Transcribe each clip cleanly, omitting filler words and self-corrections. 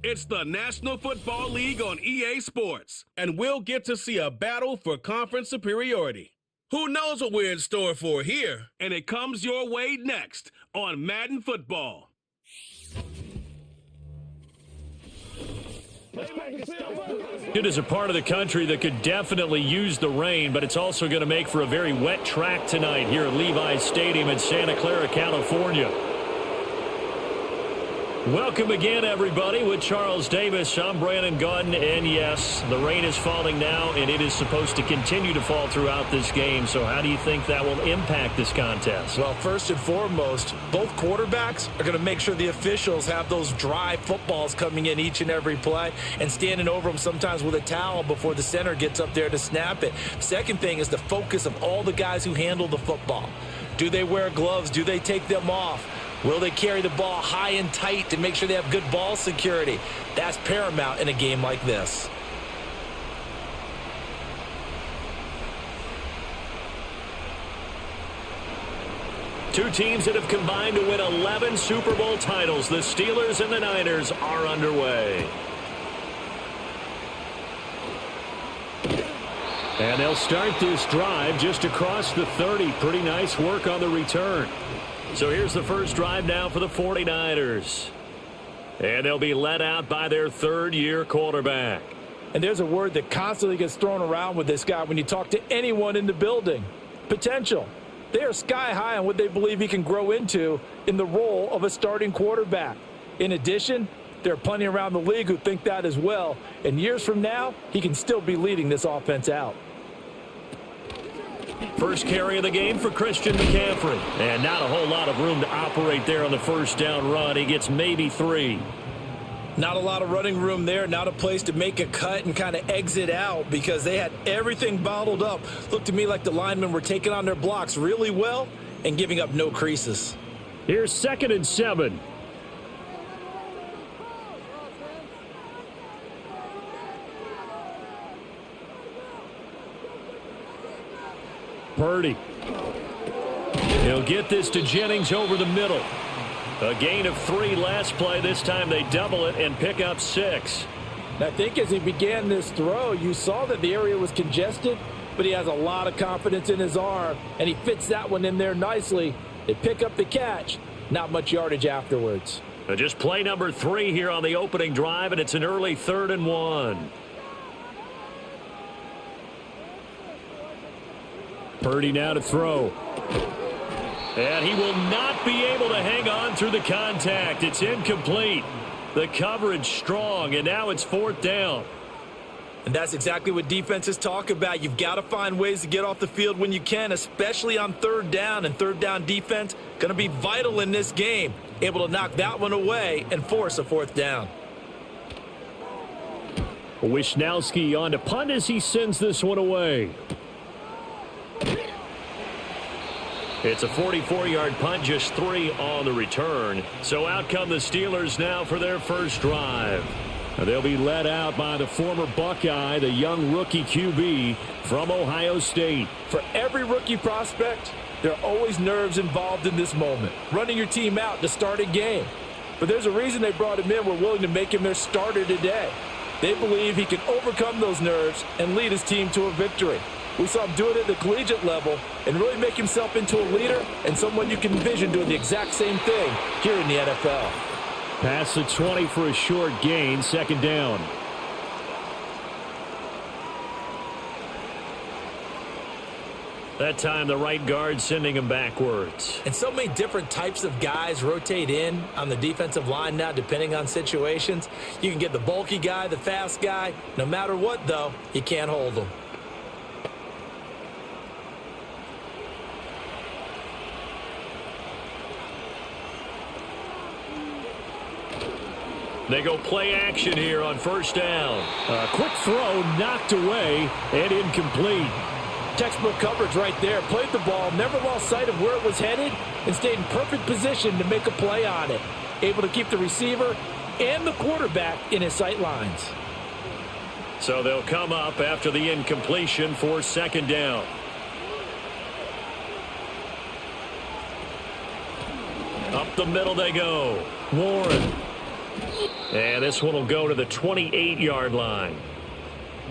It's the National Football League on EA Sports, and we'll get to see a battle for conference superiority. Who knows what we're in store for here? And it comes your way next on Madden Football. It is a part of the country that could definitely use the rain, but it's also going to make for a very wet track tonight here at Levi's Stadium in Santa Clara, California. Welcome again, everybody, with Charles Davis. I'm Brandon Gaudin, and yes, the rain is falling now, and it is supposed to continue to fall throughout this game. So how do you think that will impact this contest? Well, first and foremost, both quarterbacks are going to make sure the officials have those dry footballs coming in each and every play and standing over them sometimes with a towel before the center gets up there to snap it. Second thing is the focus of all the guys who handle the football. Do they wear gloves? Do they take them off? Will they carry the ball high and tight to make sure they have good ball security? That's paramount in a game like this. Two teams that have combined to win 11 Super Bowl titles. The Steelers and the Niners are underway. And they'll start this drive just across the 30. Pretty nice work on the return. So here's the first drive now for the 49ers. And they'll be led out by their third-year quarterback. And there's a word that constantly gets thrown around with this guy when you talk to anyone in the building. Potential. They are sky high on what they believe he can grow into in the role of a starting quarterback. In addition, there are plenty around the league who think that as well. And years from now, he can still be leading this offense out. First carry of the game for Christian McCaffrey. And not a whole lot of room to operate there on the first down run. He gets maybe 3. Not a lot of running room there. Not a place to make a cut and kind of exit out because they had everything bottled up. Looked to me like the linemen were taking on their blocks really well and giving up no creases. Here's 2nd and 7. Purdy. He'll get this to Jennings over the middle. A gain of 3 last play. This time they double it and pick up 6. I think as he began this throw, you saw that the area was congested, but he has a lot of confidence in his arm, and he fits that one in there nicely. They pick up the catch. Not much yardage afterwards. Just play number 3 here on the opening drive, and it's an early 3rd and 1. Purdy now to throw. And he will not be able to hang on through the contact. It's incomplete. The coverage strong, and now it's 4th down. And that's exactly what defenses talk about. You've got to find ways to get off the field when you can, especially on 3rd down. And 3rd down defense going to be vital in this game. Able to knock that one away and force a 4th down. Wisnowski on to punt as he sends this one away. It's a 44-yard punt, just 3 on the return. So out come the Steelers now for their first drive. They'll be led out by the former Buckeye, the young rookie QB from Ohio State. For every rookie prospect, there are always nerves involved in this moment. Running your team out to start a game. But there's a reason they brought him in. We're willing to make him their starter today. They believe he can overcome those nerves and lead his team to a victory. We saw him do it at the collegiate level and really make himself into a leader and someone you can envision doing the exact same thing here in the NFL. Pass the 20 for a short gain, 2nd down. That time the right guard sending him backwards. And so many different types of guys rotate in on the defensive line now depending on situations. You can get the bulky guy, the fast guy. No matter what, though, you can't hold them. They go play action here on 1st down. A quick throw knocked away and incomplete. Textbook coverage right there. Played the ball, never lost sight of where it was headed, and stayed in perfect position to make a play on it. Able to keep the receiver and the quarterback in his sight lines. So they'll come up after the incompletion for 2nd down. Up the middle they go. Warren. And this one will go to the 28-yard line.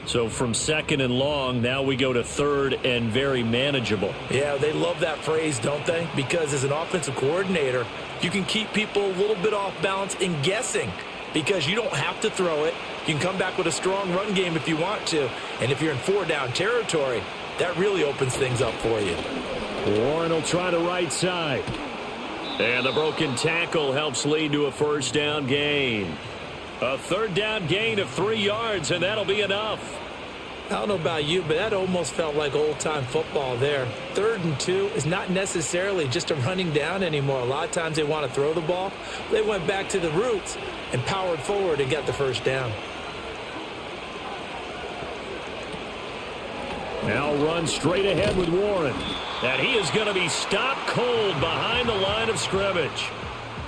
So from second and long, now we go to third and very manageable. Yeah, they love that phrase, don't they? Because as an offensive coordinator, you can keep people a little bit off balance and guessing because you don't have to throw it. You can come back with a strong run game if you want to. And if you're in four-down territory, that really opens things up for you. Warren will try the right side. And the broken tackle helps lead to a first down gain. A third down gain of 3 yards, and that'll be enough. I don't know about you, but that almost felt like old-time football there. 3rd and 2 is not necessarily just a running down anymore. A lot of times they want to throw the ball. They went back to the roots and powered forward and got the first down. Now run straight ahead with Warren. And he is going to be stopped cold behind the line of scrimmage.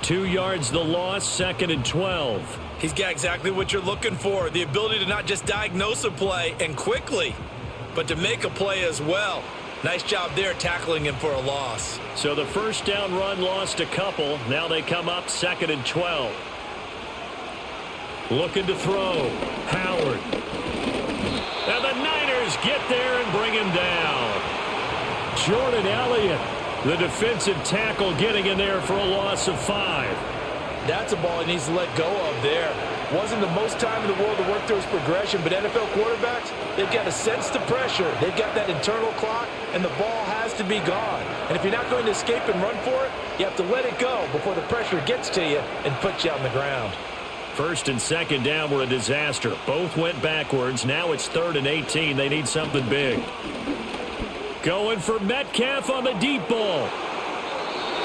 2 yards the loss, 2nd and 12. He's got exactly what you're looking for, the ability to not just diagnose a play and quickly, but to make a play as well. Nice job there tackling him for a loss. So the first down run lost a couple. Now they come up 2nd and 12. Looking to throw. Howard. And the Niners get there and bring him down. Jordan Elliott, the defensive tackle, getting in there for a loss of 5. That's a ball he needs to let go of there. Wasn't the most time in the world to work through his progression, but NFL quarterbacks, they've got to sense the pressure. They've got that internal clock, and the ball has to be gone. And if you're not going to escape and run for it, you have to let it go before the pressure gets to you and puts you on the ground. 1st and 2nd down were a disaster. Both went backwards. Now it's 3rd and 18. They need something big. Going for Metcalf on the deep ball.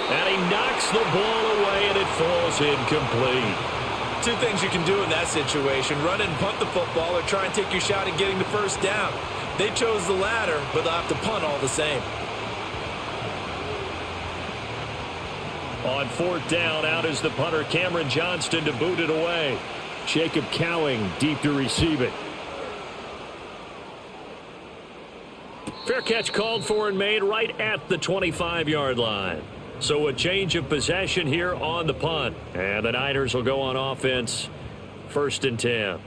And he knocks the ball away, and it falls incomplete. 2 things you can do in that situation: run and punt the football, or try and take your shot at getting the first down. They chose the latter, but they'll have to punt all the same. On 4th down, out is the punter, Cameron Johnston, to boot it away. Jacob Cowing deep to receive it. Fair catch called for and made right at the 25-yard line. So a change of possession here on the punt. And the Niners will go on offense, 1st and 10.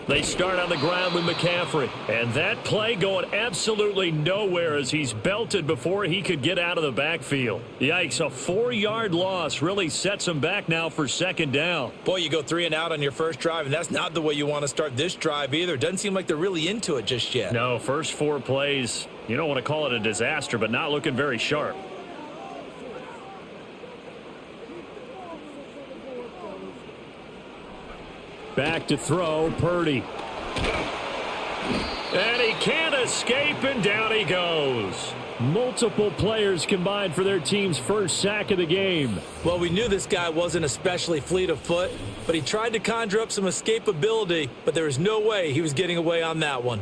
They start on the ground with McCaffrey. And that play going absolutely nowhere as he's belted before he could get out of the backfield. Yikes, a 4-yard loss really sets him back now for 2nd down. Boy, you go 3 and out on your first drive, and that's not the way you want to start this drive either. Doesn't seem like they're really into it just yet. No, first 4 plays, you don't want to call it a disaster, but not looking very sharp. Back to throw, Purdy. And he can't escape, and down he goes. Multiple players combined for their team's first sack of the game. Well, we knew this guy wasn't especially fleet of foot, but he tried to conjure up some escapability, but there was no way he was getting away on that one.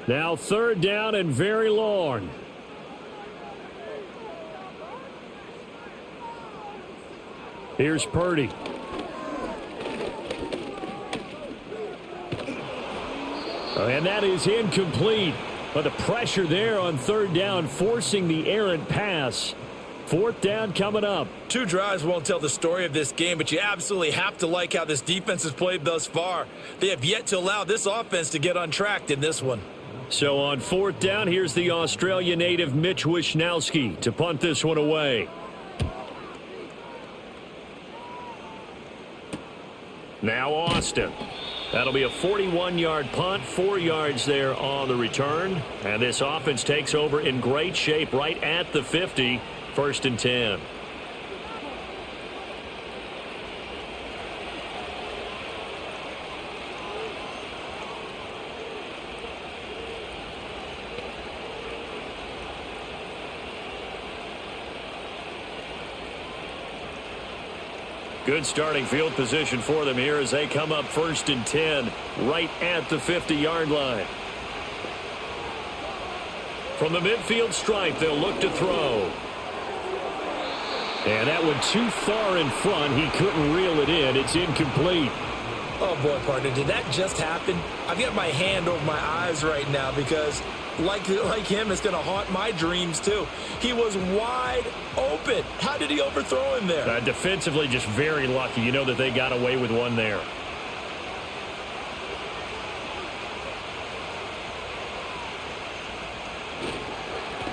Now 3rd down and very long. Here's Purdy. And that is incomplete. But the pressure there on 3rd down, forcing the errant pass. 4th down coming up. 2 drives won't tell the story of this game, but you absolutely have to like how this defense has played thus far. They have yet to allow this offense to get untracked in this one. So on 4th down, here's the Australia native Mitch Wishnowsky to punt this one away. Now Austin. That'll be a 41-yard punt, 4 yards there on the return. And this offense takes over in great shape right at the 50, 1st and 10. Good starting field position for them here as they come up 1st and 10 right at the 50-yard line. From the midfield stripe, they'll look to throw. And that one too far in front. He couldn't reel it in. It's incomplete. Oh, boy, partner, did that just happen? I've got my hand over my eyes right now because, like him, it's going to haunt my dreams, too. He was wide open. How did he overthrow him there? Defensively, just very lucky. You know that they got away with one there.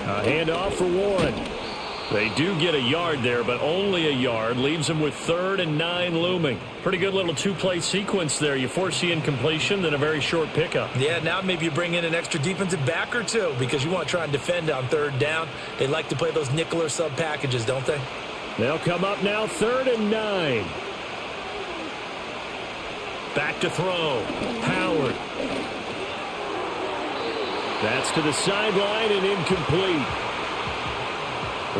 A handoff for Warren. They do get a yard there, but only a yard. Leaves them with 3rd and 9 looming. Pretty good little two-play sequence there. You force the incompletion, then a very short pickup. Yeah, now maybe you bring in an extra defensive back or two because you want to try and defend on 3rd down. They like to play those nickel or sub packages, don't they? They'll come up now 3rd and 9. Back to throw. Howard. That's to the sideline and incomplete.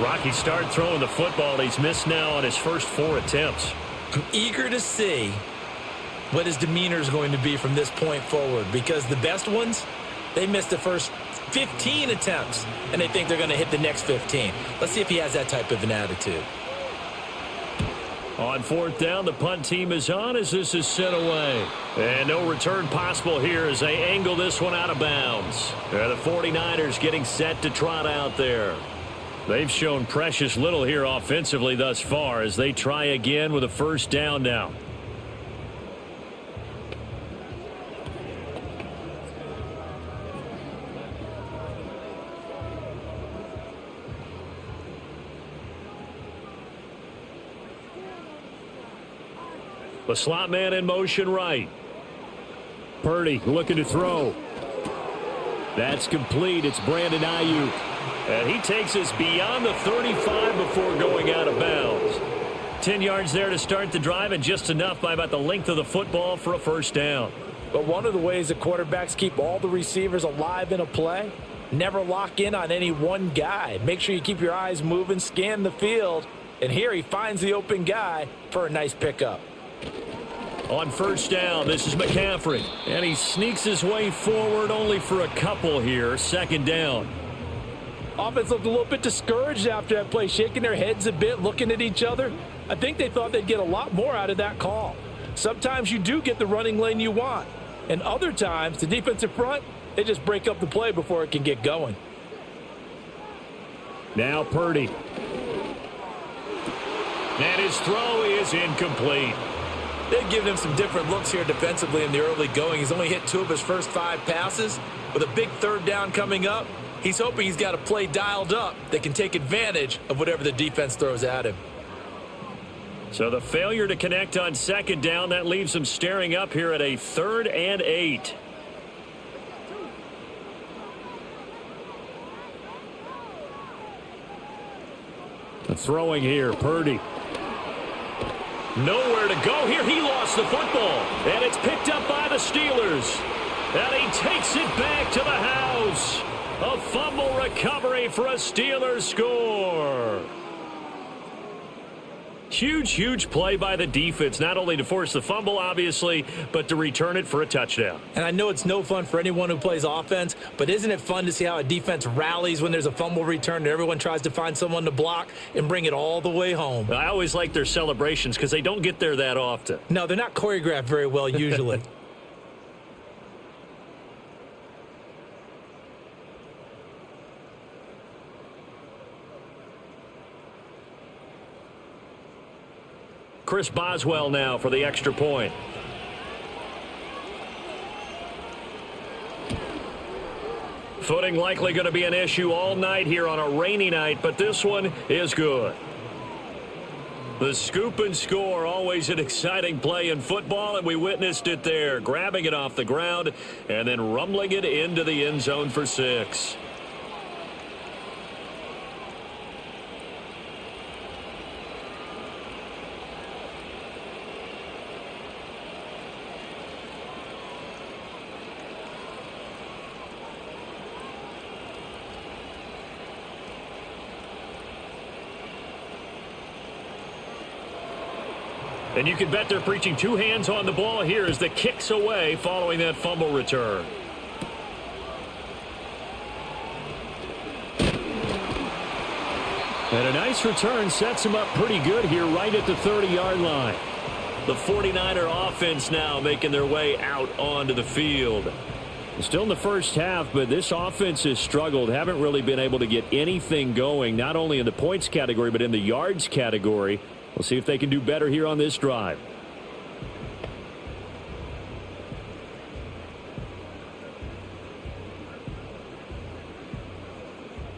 Rocky start throwing the football. He's missed now on his first 4 attempts. I'm eager to see what his demeanor is going to be from this point forward because the best ones, they missed the first 15 attempts, and they think they're going to hit the next 15. Let's see if he has that type of an attitude. On 4th down, the punt team is on as this is sent away. And no return possible here as they angle this one out of bounds. The 49ers getting set to trot out there. They've shown precious little here offensively thus far as they try again with a 1st down now. The slot man in motion right. Purdy looking to throw. That's complete. It's Brandon Ayuk. And he takes us beyond the 35 before going out of bounds. 10 yards there to start the drive and just enough by about the length of the football for a 1st down. But one of the ways that quarterbacks keep all the receivers alive in a play, never lock in on any one guy. Make sure you keep your eyes moving, scan the field. And here he finds the open guy for a nice pickup. On 1st down, this is McCaffrey. And he sneaks his way forward only for a couple here. 2nd down. Offense looked a little bit discouraged after that play, shaking their heads a bit, looking at each other. I think they thought they'd get a lot more out of that call. Sometimes you do get the running lane you want. And other times, the defensive front, they just break up the play before it can get going. Now Purdy. And his throw is incomplete. They've given him some different looks here defensively in the early going. He's only hit 2 of his first 5 passes. With a big 3rd down coming up, he's hoping he's got a play dialed up that can take advantage of whatever the defense throws at him. So the failure to connect on 2nd down, that leaves him staring up here at a 3rd and 8. The throwing here, Purdy. Nowhere to go here. He lost the football. And it's picked up by the Steelers. And he takes it back to the house. A fumble recovery for a Steelers score. Huge play by the defense, not only to force the fumble, obviously, but to return it for a touchdown. And I know it's no fun for anyone who plays offense, but isn't it fun to see how a defense rallies when there's a fumble return and everyone tries to find someone to block and bring it all the way home? I always like their celebrations because they don't get there that often. No, they're not choreographed very well usually. Chris Boswell now for the extra point. Footing likely going to be an issue all night here on a rainy night, but this one is good. The scoop and score, always an exciting play in football, and we witnessed it there, grabbing it off the ground and then rumbling it into the end zone for 6. And you can bet they're preaching two hands on the ball here as the kick's away following that fumble return. And a nice return sets him up pretty good here right at the 30-yard line. The 49er offense now making their way out onto the field. Still in the first half, but this offense has struggled. Haven't really been able to get anything going, not only in the points category, but in the yards category. We'll see if they can do better here on this drive.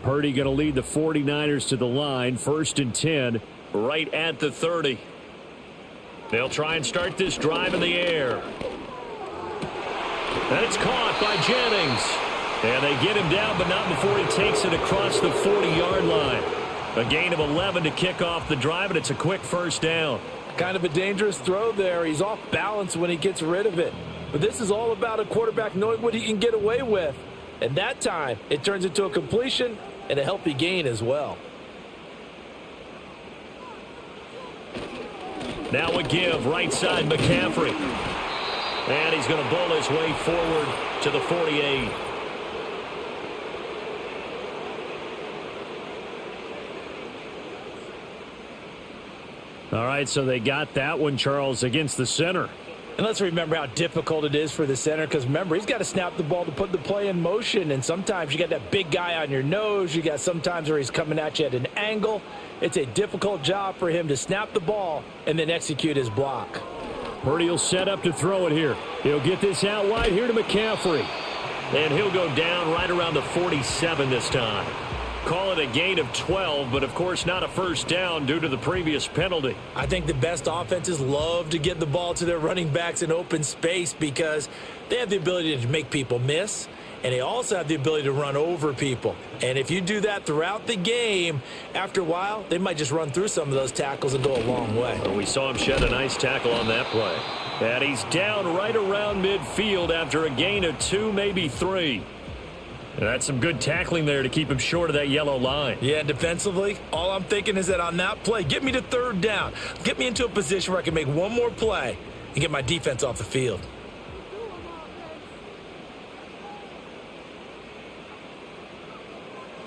Purdy going to lead the 49ers to the line. 1st and 10. Right at the 30. They'll try and start this drive in the air. And it's caught by Jennings. And they get him down, but not before he takes it across the 40-yard line. A gain of 11 to kick off the drive, and it's a quick first down. Kind of a dangerous throw there. He's off balance when he gets rid of it. But this is all about a quarterback knowing what he can get away with. And that time, it turns into a completion and a healthy gain as well. Now a give, right side McCaffrey. And he's going to bowl his way forward to the 48. All right, so they got that one, Charles, against the center. And let's remember how difficult it is for the center, because remember, he's got to snap the ball to put the play in motion, and sometimes you got that big guy on your nose. You got sometimes where he's coming at you at an angle. It's a difficult job for him to snap the ball and then execute his block. Purdy will set up to throw it here. He'll get this out wide here to McCaffrey. And he'll go down right around the 47 this time. Call it a gain of 12, but of course not a first down due to the previous penalty. I think the best offenses love to get the ball to their running backs in open space because they have the ability to make people miss, and they also have the ability to run over people. And if you do that throughout the game, after a while, they might just run through some of those tackles and go a long way. Well, we saw him shed a nice tackle on that play. And he's down right around midfield after a gain of 2, maybe 3. That's some good tackling there to keep him short of that yellow line. Yeah, defensively, all I'm thinking is that on that play, get me to 3rd down. Get me into a position where I can make one more play and get my defense off the field.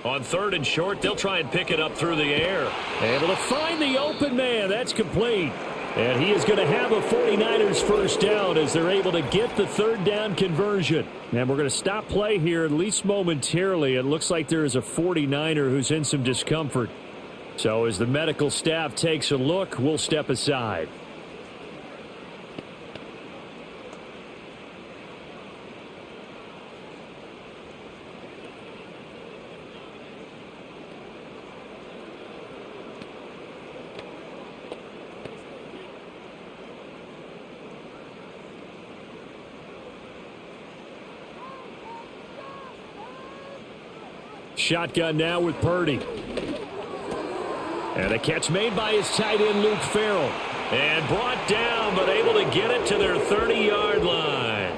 On 3rd and short, they'll try and pick it up through the air. Able to find the open man. That's complete. And he is going to have a 49ers first down as they're able to get the 3rd down conversion. And we're going to stop play here, at least momentarily. It looks like there is a 49er who's in some discomfort. So as the medical staff takes a look, we'll step aside. Shotgun now with Purdy. And a catch made by his tight end, Luke Farrell. And brought down, but able to get it to their 30-yard line.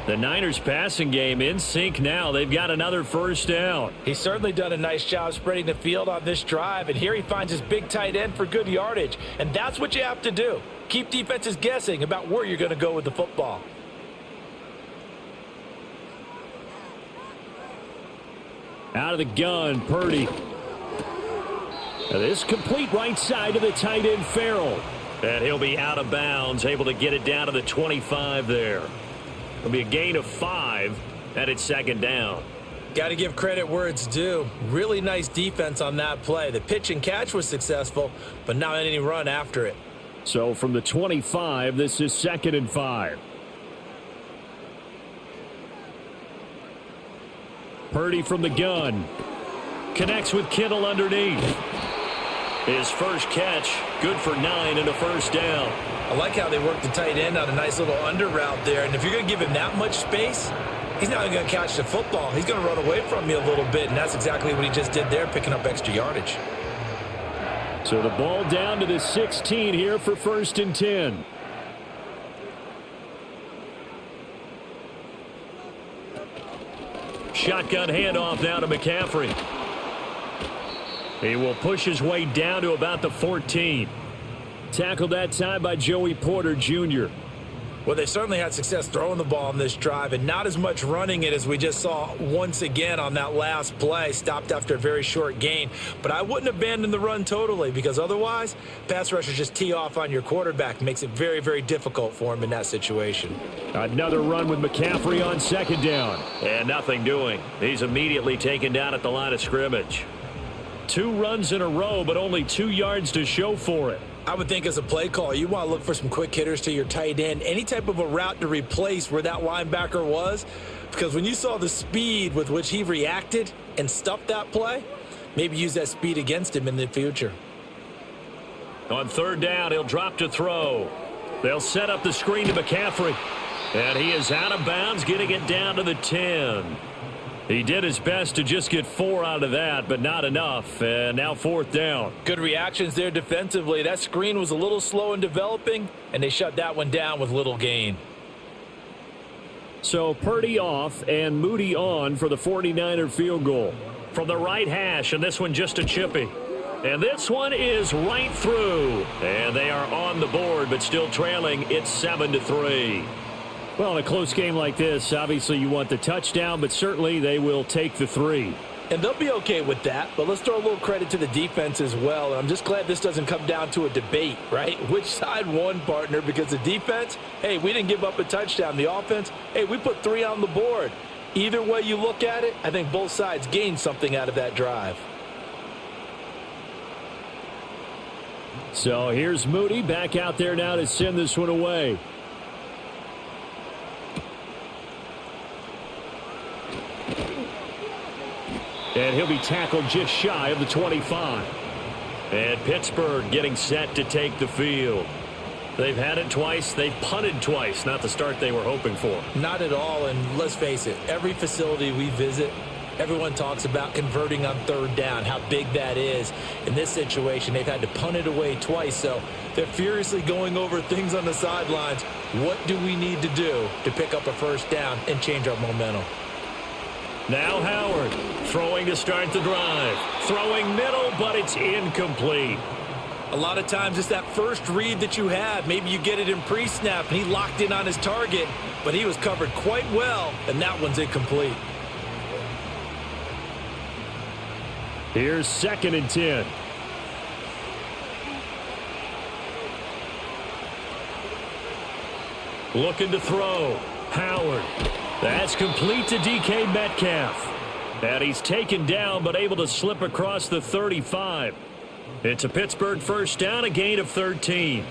The Niners passing game in sync now. They've got another first down. He's certainly done a nice job spreading the field on this drive. And here he finds his big tight end for good yardage. And that's what you have to do. Keep defenses guessing about where you're going to go with the football. Out of the gun, Purdy. This complete right side to the tight end, Farrell. And he'll be out of bounds, able to get it down to the 25 there. It'll be a gain of 5, and it's 2nd down. Got to give credit where it's due. Really nice defense on that play. The pitch and catch was successful, but not any run after it. So from the 25, this is 2nd and 5. Purdy from the gun. Connects with Kittle underneath. His first catch, good for 9 and a first down. I like how they work the tight end on a nice little under route there. And if you're going to give him that much space, he's not going to catch the football. He's going to run away from you a little bit, and that's exactly what he just did there, picking up extra yardage. So the ball down to the 16 here for 1st and 10. Shotgun handoff now to McCaffrey. He will push his way down to about the 14. Tackled that time by Joey Porter Jr. Well, they certainly had success throwing the ball on this drive and not as much running it as we just saw once again on that last play. Stopped after a very short gain. But I wouldn't abandon the run totally because otherwise, pass rushers just tee off on your quarterback. Makes it very, very difficult for him in that situation. Another run with McCaffrey on second down. And nothing doing. He's immediately taken down at the line of scrimmage. 2 runs in a row, but only 2 yards to show for it. I would think as a play call, you want to look for some quick hitters to your tight end. Any type of a route to replace where that linebacker was. Because when you saw the speed with which he reacted and stuffed that play, maybe use that speed against him in the future. On third down, he'll drop to throw. They'll set up the screen to McCaffrey. And he is out of bounds, getting it down to the 10. He did his best to just get 4 out of that, but not enough. And now fourth down. Good reactions there defensively. That screen was a little slow in developing, and they shut that one down with little gain. So Purdy off and Moody on for the 49er field goal. From the right hash, and this one just a chippy. And this one is right through. And they are on the board, but still trailing. It's 7-3. Well, in a close game like this, obviously you want the touchdown, but certainly they will take the 3. And they'll be okay with that, but let's throw a little credit to the defense as well. And I'm just glad this doesn't come down to a debate, right? Which side won, partner? Because the defense, hey, we didn't give up a touchdown. The offense, hey, we put 3 on the board. Either way you look at it, I think both sides gained something out of that drive. So here's Moody back out there now to send this one away. And he'll be tackled just shy of the 25. And Pittsburgh getting set to take the field. They've had it twice. They've punted twice. Not the start they were hoping for. Not at all. And let's face it, every facility we visit, everyone talks about converting on third down, how big that is. In this situation, they've had to punt it away twice. So they're furiously going over things on the sidelines. What do we need to do to pick up a first down and change our momentum? Now Howard throwing to start the drive. Throwing middle, but it's incomplete. A lot of times it's that first read that you have. Maybe you get it in pre-snap, and he locked in on his target, but he was covered quite well, and that one's incomplete. Here's 2nd and 10. Looking to throw. Howard. That's complete to DK Metcalf. And he's taken down but able to slip across the 35. It's a Pittsburgh first down, a gain of 13.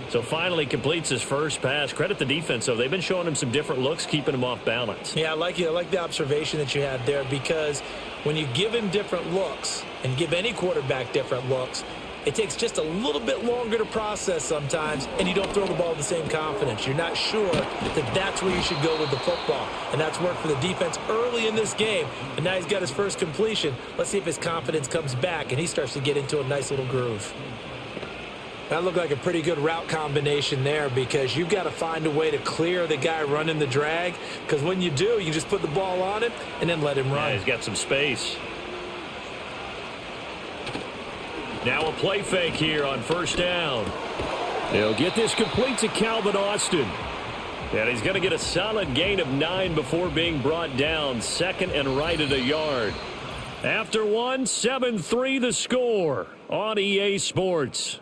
So finally completes his first pass. Credit the defense, though. They've been showing him some different looks, keeping him off balance. Yeah, I like the observation that you had there, because when you give him different looks and give any quarterback different looks, it takes just a little bit longer to process sometimes, and you don't throw the ball with the same confidence. You're not sure that that's where you should go with the football, and that's worked for the defense early in this game, and now he's got his first completion. Let's see if his confidence comes back, and he starts to get into a nice little groove. That looked like a pretty good route combination there, because you've got to find a way to clear the guy running the drag, because when you do, you just put the ball on him and then let him run. Yeah, he's got some space. Now a play fake here on first down. He'll get this complete to Calvin Austin. And he's going to get a solid gain of 9 before being brought down. 2nd and right at a yard. After 1, 7-3 the score on EA Sports.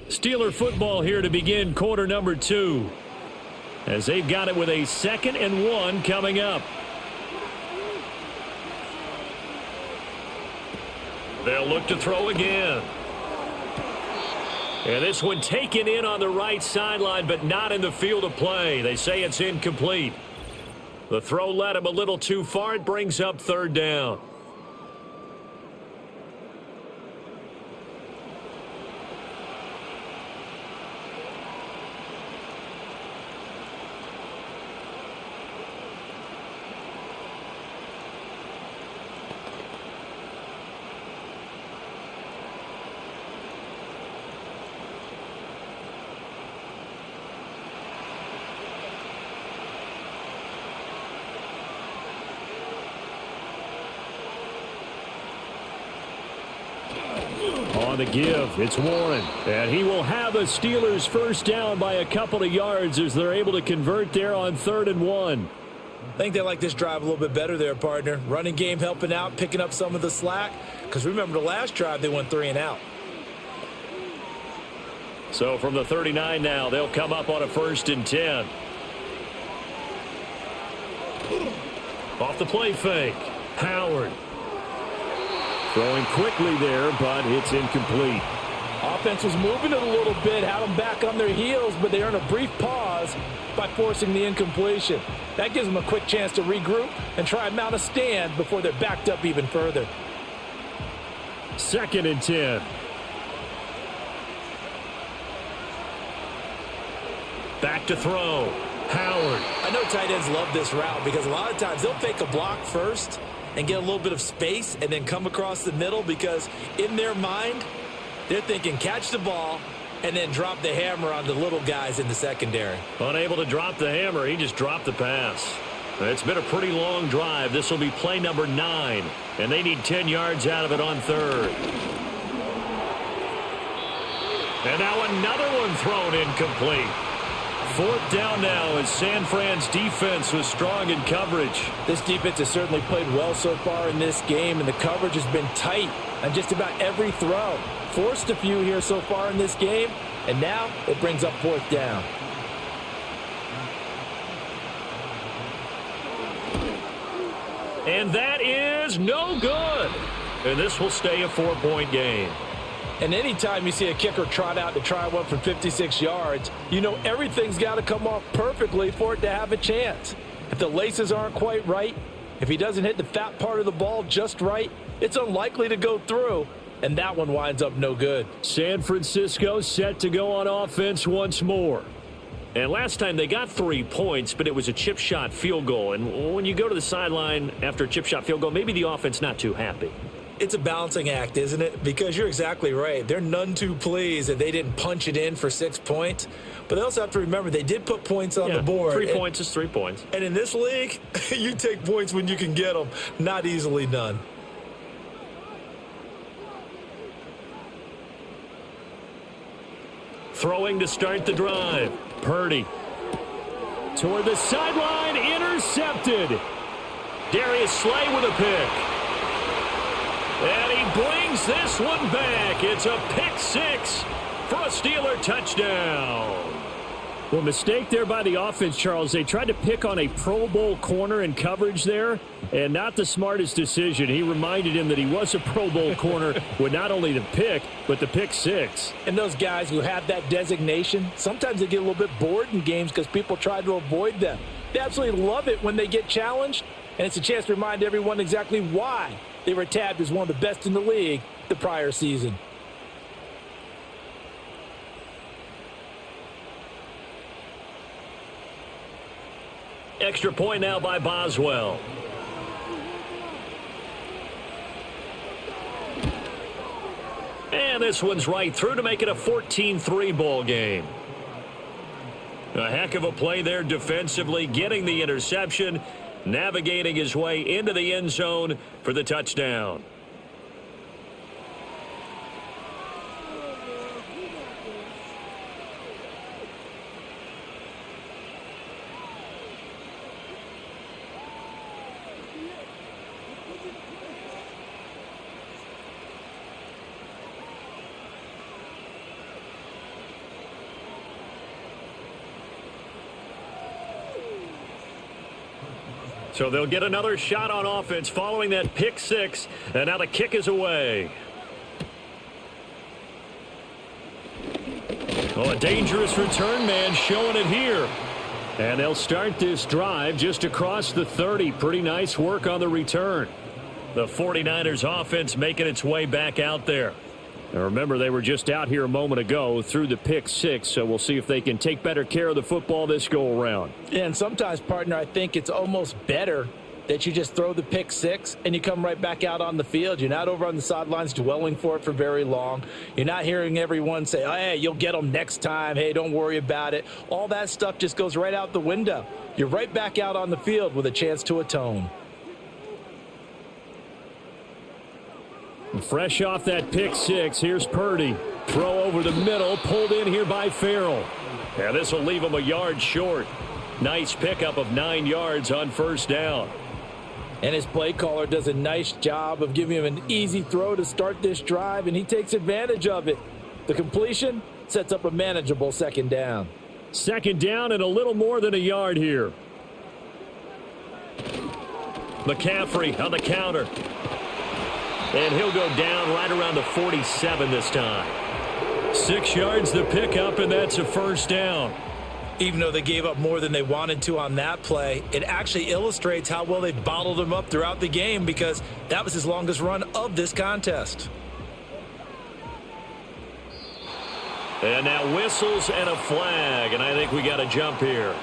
Steeler football here to begin quarter number 2. As they've got it with a 2nd and 1 coming up. They'll look to throw again. And this one taken in on the right sideline, but not in the field of play. They say it's incomplete. The throw led him a little too far. It brings up third down. On the give, it's Warren. And he will have a Steelers first down by a couple of yards as they're able to convert there on 3rd and 1. I think they like this drive a little bit better there, partner. Running game helping out, picking up some of the slack. Because remember the last drive, they went 3 and out. So from the 39 now, they'll come up on a 1st and 10. Off the play fake, Howard. Throwing quickly there, but it's incomplete. Offense was moving it a little bit, had them back on their heels, but they earn a brief pause by forcing the incompletion. That gives them a quick chance to regroup and try and mount a stand before they're backed up even further. 2nd and 10. Back to throw, Howard. I know tight ends love this route because a lot of times they'll fake a block first and get a little bit of space and then come across the middle because in their mind, they're thinking catch the ball and then drop the hammer on the little guys in the secondary. Unable to drop the hammer, he just dropped the pass. It's been a pretty long drive. This will be play number 9, and they need 10 yards out of it on 3rd. And now another one thrown incomplete. 4th down now as San Fran's defense was strong in coverage. This defense has certainly played well so far in this game, and the coverage has been tight on just about every throw. Forced a few here so far in this game, and now it brings up 4th down. And that is no good. And this will stay a 4-point game. And anytime you see a kicker trot out to try one from 56 yards, you know everything's got to come off perfectly for it to have a chance. If the laces aren't quite right, if he doesn't hit the fat part of the ball just right, it's unlikely to go through, and that one winds up no good. San Francisco set to go on offense once more. And last time they got 3 points, but it was a chip shot field goal. And when you go to the sideline after a chip shot field goal, maybe the offense not too happy. It's a balancing act, isn't it? Because you're exactly right. They're none too pleased that they didn't punch it in for 6 points. But they also have to remember they did put points on the board. 3 points is 3 points. And in this league, you take points when you can get them. Not easily done. Throwing to start the drive. Purdy. Toward the sideline. Intercepted. Darius Slay with a pick. And he brings this one back. It's a pick 6 for a Steeler touchdown. Well, mistake there by the offense, Charles. They tried to pick on a Pro Bowl corner in coverage there, and not the smartest decision. He reminded him that he was a Pro Bowl corner with not only the pick, but the pick 6. And those guys who have that designation, sometimes they get a little bit bored in games because people try to avoid them. They absolutely love it when they get challenged, and it's a chance to remind everyone exactly why they were tabbed as one of the best in the league the prior season. Extra point now by Boswell. And this one's right through to make it a 14-3 ball game. A heck of a play there defensively, getting the interception, navigating his way into the end zone for the touchdown. So they'll get another shot on offense following that pick 6, and now the kick is away. Oh, a dangerous return man showing it here. And they'll start this drive just across the 30. Pretty nice work on the return. The 49ers offense making its way back out there. Now remember, they were just out here a moment ago through the pick 6, so we'll see if they can take better care of the football this go-around. Yeah, and sometimes, partner, I think it's almost better that you just throw the pick 6 and you come right back out on the field. You're not over on the sidelines dwelling for it for very long. You're not hearing everyone say, oh, hey, you'll get them next time. Hey, don't worry about it. All that stuff just goes right out the window. You're right back out on the field with a chance to atone. Fresh off that pick six, here's Purdy. Throw over the middle, pulled in here by Farrell. Yeah, this will leave him a yard short. Nice pickup of 9 yards on first down. And his play caller does a nice job of giving him an easy throw to start this drive, and he takes advantage of it. The completion sets up a manageable second down. Second down and a little more than a yard here. McCaffrey on the counter. And he'll go down right around the 47 this time. 6 yards the pickup, and that's a first down. Even though they gave up more than they wanted to on that play, it actually illustrates how well they bottled him up throughout the game, because that was his longest run of this contest. And now whistles and a flag, and I think we got a jump here.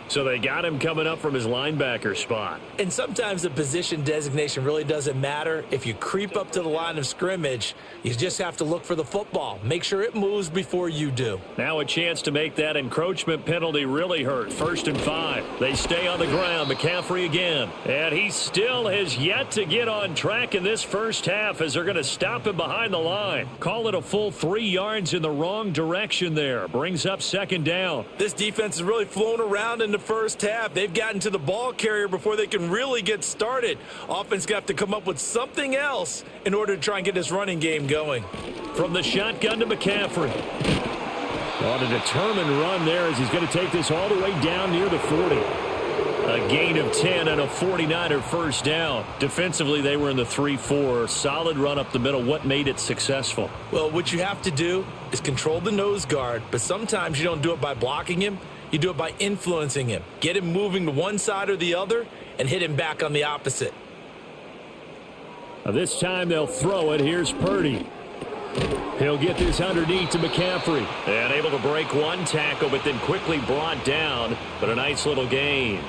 So they got him coming up from his linebacker spot. And sometimes the position designation really doesn't matter. If you creep up to the line of scrimmage, you just have to look for the football. Make sure it moves before you do. Now a chance to make that encroachment penalty really hurt. 1st and 5. They stay on the ground. McCaffrey again. And he still has yet to get on track in this first half, as they're going to stop him behind the line. Call it a full 3 yards in the wrong direction there. Brings up second down. This defense has really flown around in the first half. They've gotten to the ball carrier before they can really get started. Offense got to come up with something else in order to try and get this running game going. From the shotgun to McCaffrey. On a determined run there, as he's going to take this all the way down near the 40. A gain of 10 and a 49er first down. Defensively, they were in the 3-4. Solid run up the middle. What made it successful? Well, what you have to do is control the nose guard, but sometimes you don't do it by blocking him. You do it by influencing him. Get him moving to one side or the other and hit him back on the opposite. Now this time they'll throw it. Here's Purdy. He'll get this underneath to McCaffrey. And able to break one tackle, but then quickly brought down. But a nice little gain.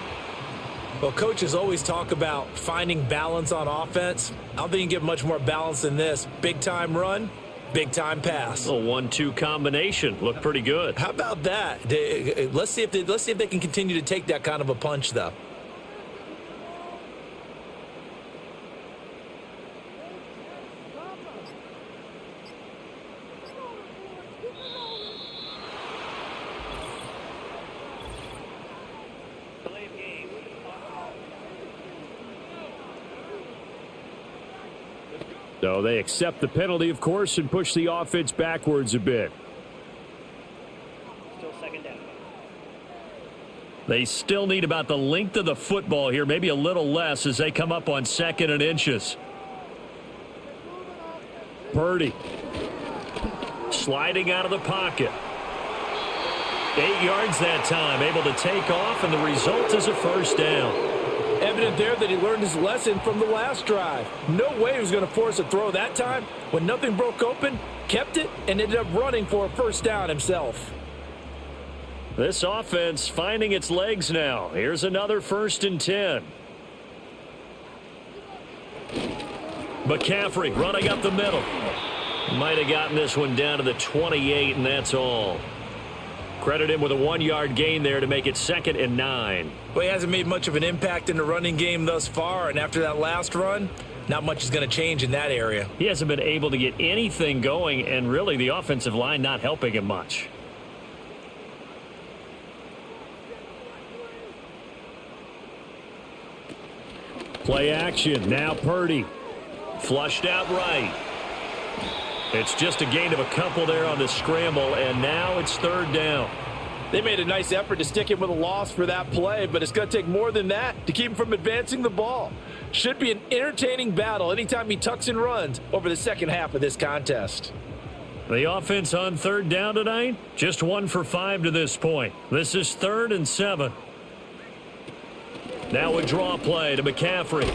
Well, coaches always talk about finding balance on offense. I don't think you can get much more balance than this. Big-time run. Big-time pass. A 1-2 combination. Looked pretty good. How about that? Let's see if they can continue to take that kind of a punch, though. So they accept the penalty, of course, and push the offense backwards a bit. Still second down. They still need about the length of the football here, maybe a little less, as they come up on 2nd and inches. Purdy sliding out of the pocket. 8 yards that time, able to take off, and the result is a first down. Evident there that he learned his lesson from the last drive. No way he was going to force a throw that time. When nothing broke open, kept it, and ended up running for a first down himself. This offense finding its legs now. Here's another 1st and 10. McCaffrey running up the middle. Might have gotten this one down to the 28, and that's all. Credit him with a 1-yard gain there to make it 2nd and 9. Well, he hasn't made much of an impact in the running game thus far, and after that last run, not much is going to change in that area. He hasn't been able to get anything going, and really the offensive line not helping him much. Play action. Now Purdy. Flushed out right. It's just a gain of a couple there on the scramble, and now it's 3rd down. They made a nice effort to stick him with a loss for that play, but it's going to take more than that to keep him from advancing the ball. Should be an entertaining battle anytime he tucks and runs over the second half of this contest. The offense on 3rd down tonight, just 1 for 5 to this point. This is 3rd and 7. Now a draw play to McCaffrey.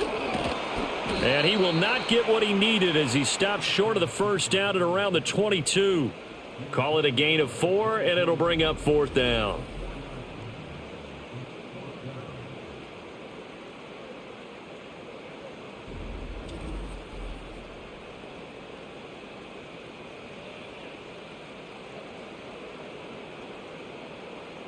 And he will not get what he needed as he stops short of the first down at around the 22. Call it a gain of 4, and it'll bring up 4th down.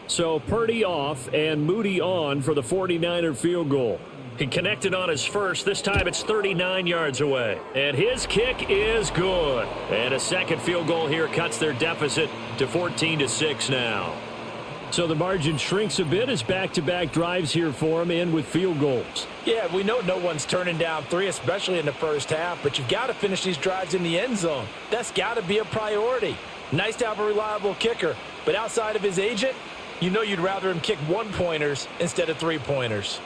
So Purdy off and Moody on for the 49er field goal. He connected on his first. This time it's 39 yards away. And his kick is good. And a second field goal here cuts their deficit to 14-6 now. So the margin shrinks a bit as back-to-back drives here for him, in with field goals. Yeah, we know no one's turning down three, especially in the first half, but you've got to finish these drives in the end zone. That's got to be a priority. Nice to have a reliable kicker, but outside of his agent, you know you'd rather him kick one-pointers instead of three-pointers.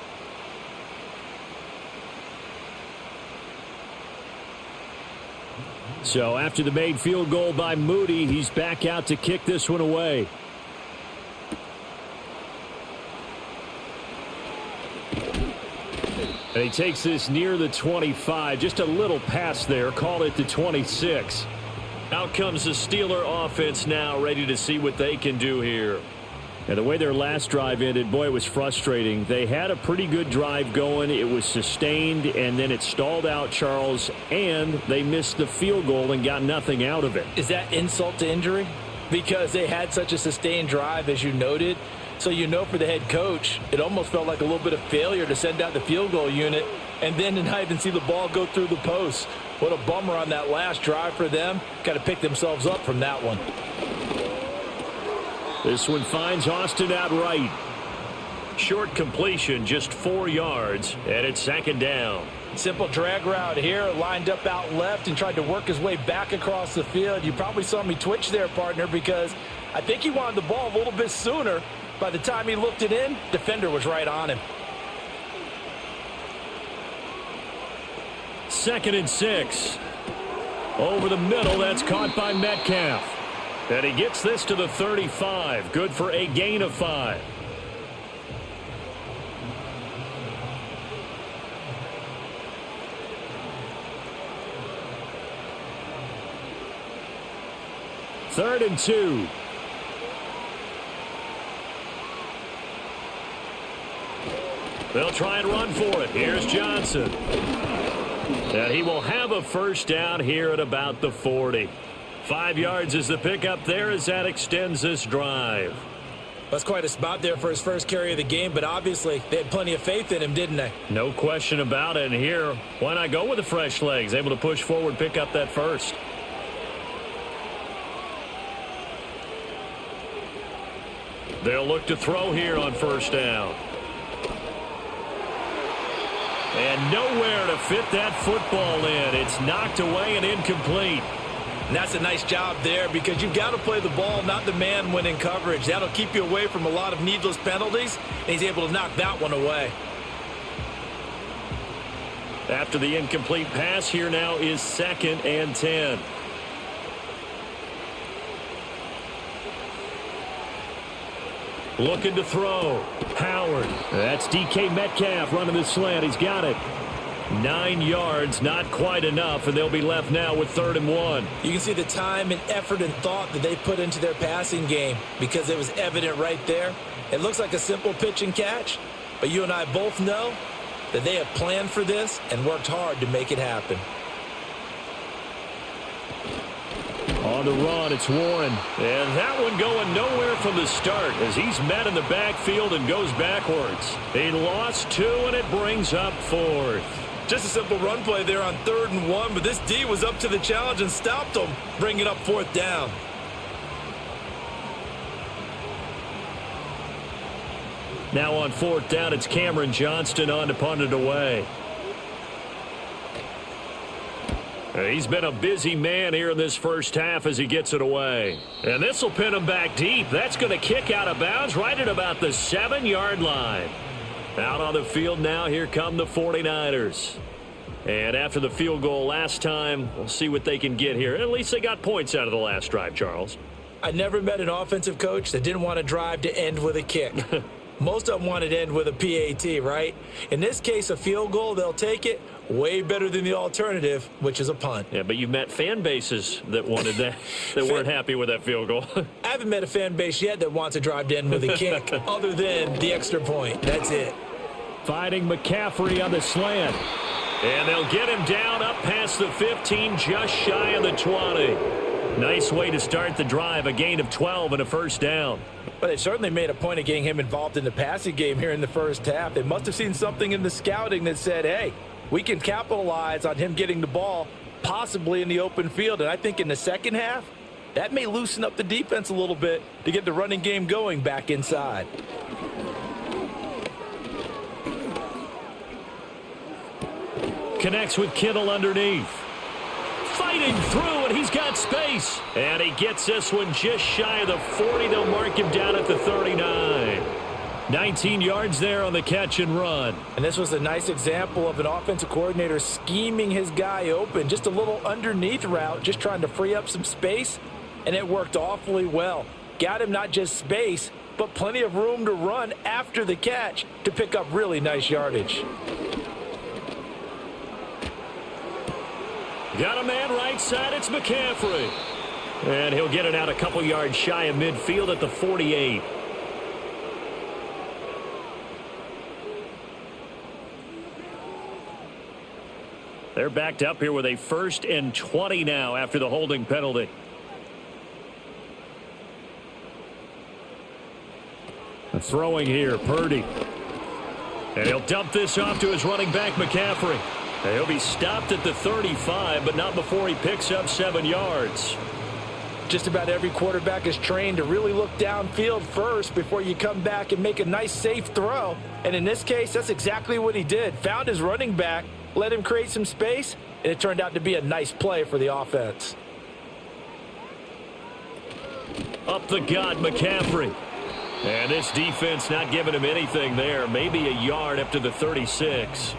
So after the made field goal by Moody, he's back out to kick this one away. And he takes this near the 25. Just a little pass there. Call it the 26. Out comes the Steeler offense now, ready to see what they can do here. And the way their last drive ended, boy, it was frustrating. They had a pretty good drive going. It was sustained, and then it stalled out, Charles, and they missed the field goal and got nothing out of it. Is that insult to injury? Because they had such a sustained drive, as you noted. So you know for the head coach, it almost felt like a little bit of failure to send out the field goal unit and then to not even see the ball go through the post. What a bummer on that last drive for them. Got to pick themselves up from that one. This one finds Austin out right. Short completion, just 4 yards, and it's second down. Simple drag route here, lined up out left and tried to work his way back across the field. You probably saw me twitch there, partner, because I think he wanted the ball a little bit sooner. By the time he looked it in, defender was right on him. 2nd and 6. Over the middle, that's caught by Metcalf. And he gets this to the 35. Good for a gain of 5. Third and 2. They'll try and run for it. Here's Johnson. And he will have a first down here at about the 40. 5 yards is the pickup there as that extends this drive. That's quite a spot there for his first carry of the game, but obviously they had plenty of faith in him, didn't they? No question about it. And here, why not go with the fresh legs? Able to push forward, pick up that first. They'll look to throw here on first down. And nowhere to fit that football in. It's knocked away and incomplete. And that's a nice job there because you've got to play the ball, not the man when in coverage. That'll keep you away from a lot of needless penalties, and he's able to knock that one away. After the incomplete pass, here now is 2nd and 10. Looking to throw. Howard. That's DK Metcalf running the slant. He's got it. 9 yards, not quite enough, and they'll be left now with 3rd and 1. You can see the time and effort and thought that they put into their passing game because it was evident right there. It looks like a simple pitch and catch, but you and I both know that they have planned for this and worked hard to make it happen. On the run, it's Warren. And that one going nowhere from the start as he's met in the backfield and goes backwards. He lost 2, and it brings up 4th. Just a simple run play there on 3rd and 1, but this D was up to the challenge and stopped him, bringing up 4th down. Now on 4th down, it's Cameron Johnston on to punt it away. He's been a busy man here in this first half as he gets it away. And this will pin him back deep. That's going to kick out of bounds right at about the 7-yard line. Out on the field now, here come the 49ers. And after the field goal last time, we'll see what they can get here. At least they got points out of the last drive, Charles. I never met an offensive coach that didn't want a drive to end with a kick. Most of them want it to end with a PAT, right? In this case, a field goal, they'll take it. Way better than the alternative, which is a punt. Yeah, but you've met fan bases that wanted that, that weren't happy with that field goal. I haven't met a fan base yet that wants a drive to end with a kick, other than the extra point. That's it. Fighting McCaffrey on the slant. And they'll get him down up past the 15, just shy of the 20. Nice way to start the drive, a gain of 12 and a first down. But they certainly made a point of getting him involved in the passing game here in the first half. They must have seen something in the scouting that said, hey, we can capitalize on him getting the ball possibly in the open field. And I think in the second half, that may loosen up the defense a little bit to get the running game going back inside. Connects with Kittle underneath. Fighting through, and he's got space. And he gets this one just shy of the 40. They'll mark him down at the 39. 19 yards there on the catch and run. And this was a nice example of an offensive coordinator scheming his guy open. Just a little underneath route, just trying to free up some space. And it worked awfully well. Got him not just space, but plenty of room to run after the catch to pick up really nice yardage. Got a man right side. It's McCaffrey. And he'll get it out a couple yards shy of midfield at the 48. They're backed up here with a 1st and 20 now after the holding penalty. Throwing here, Purdy. And he'll dump this off to his running back, McCaffrey. And he'll be stopped at the 35, but not before he picks up 7 yards. Just about every quarterback is trained to really look downfield first before you come back and make a nice, safe throw. And in this case, that's exactly what he did. Found his running back, let him create some space, and it turned out to be a nice play for the offense. Up the gut, McCaffrey. And this defense not giving him anything there. Maybe a yard up to the 36.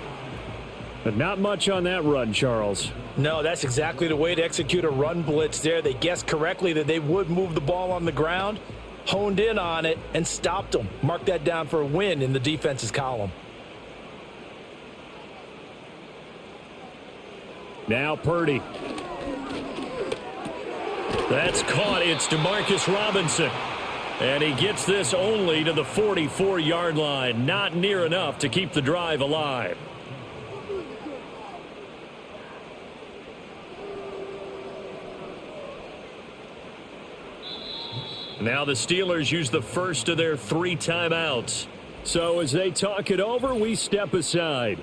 But not much on that run, Charles. No, that's exactly the way to execute a run blitz there. They guessed correctly that they would move the ball on the ground, honed in on it, and stopped them. Mark that down for a win in the defense's column. Now Purdy. That's caught. It's DeMarcus Robinson. And he gets this only to the 44-yard line. Not near enough to keep the drive alive. Now the Steelers use the first of their 3 timeouts. So as they talk it over, we step aside.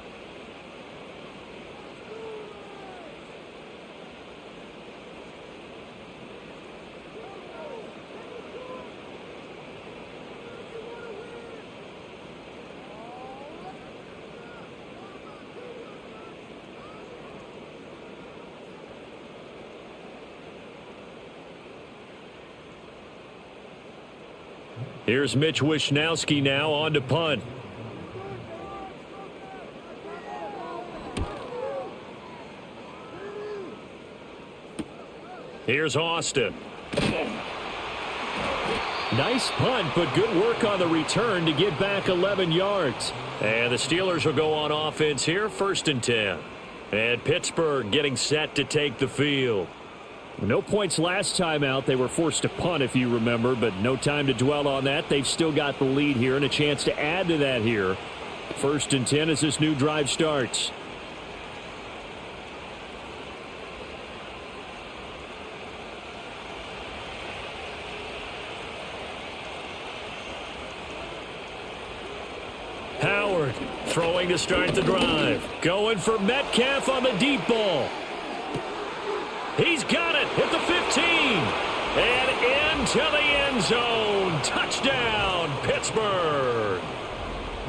Here's Mitch Wishnowsky now on to punt. Here's Austin. Nice punt, but good work on the return to get back 11 yards. And the Steelers will go on offense here, 1st and 10. And Pittsburgh getting set to take the field. No points last time out. They were forced to punt, if you remember, but no time to dwell on that. They've still got the lead here and a chance to add to that here. 1st and 10 as this new drive starts. Howard throwing to start the drive. Going for Metcalf on the deep ball. He's got it at the 15. And into the end zone. Touchdown, Pittsburgh.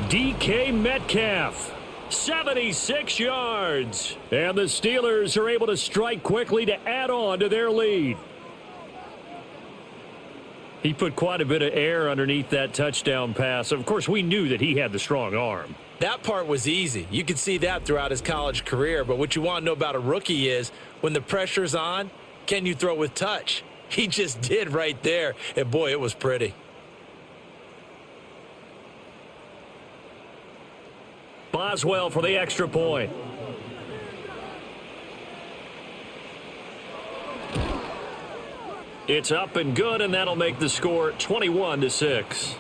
DK Metcalf, 76 yards. And the Steelers are able to strike quickly to add on to their lead. He put quite a bit of air underneath that touchdown pass. Of course, we knew that he had the strong arm. That part was easy. You could see that throughout his college career. But what you want to know about a rookie is when the pressure's on, can you throw with touch? He just did right there. And, boy, it was pretty. Boswell for the extra point. It's up and good, and that'll make the score 21-6.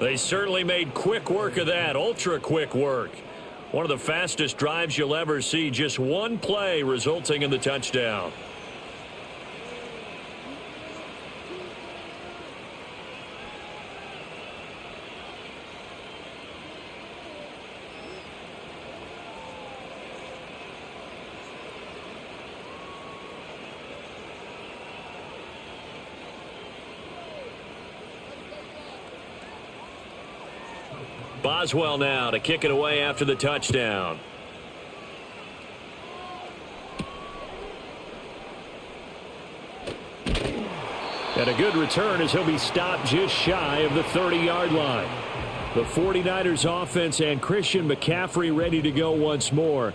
They certainly made quick work of that, ultra-quick work. One of the fastest drives you'll ever see, just one play resulting in the touchdown. Boswell now to kick it away after the touchdown. And a good return as he'll be stopped just shy of the 30-yard line. The 49ers offense and Christian McCaffrey ready to go once more.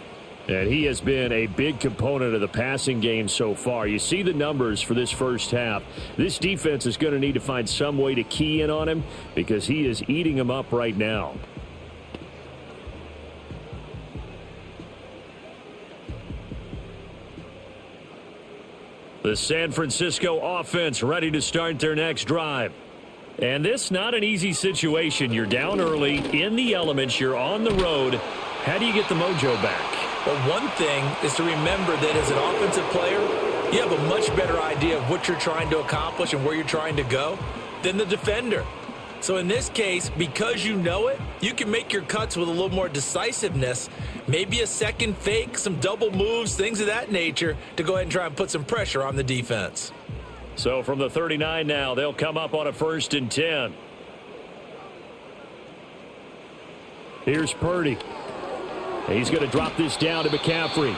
And he has been a big component of the passing game so far. You see the numbers for this first half. This defense is going to need to find some way to key in on him because he is eating them up right now. The San Francisco offense ready to start their next drive. And this not an easy situation. You're down early, in the elements, you're on the road. How do you get the mojo back? Well, one thing is to remember that as an offensive player, you have a much better idea of what you're trying to accomplish and where you're trying to go than the defender. So in this case, because you know it, you can make your cuts with a little more decisiveness, maybe a second fake, some double moves, things of that nature to go ahead and try and put some pressure on the defense. So from the 39 now, they'll come up on a 1st and 10. Here's Purdy. He's going to drop this down to McCaffrey.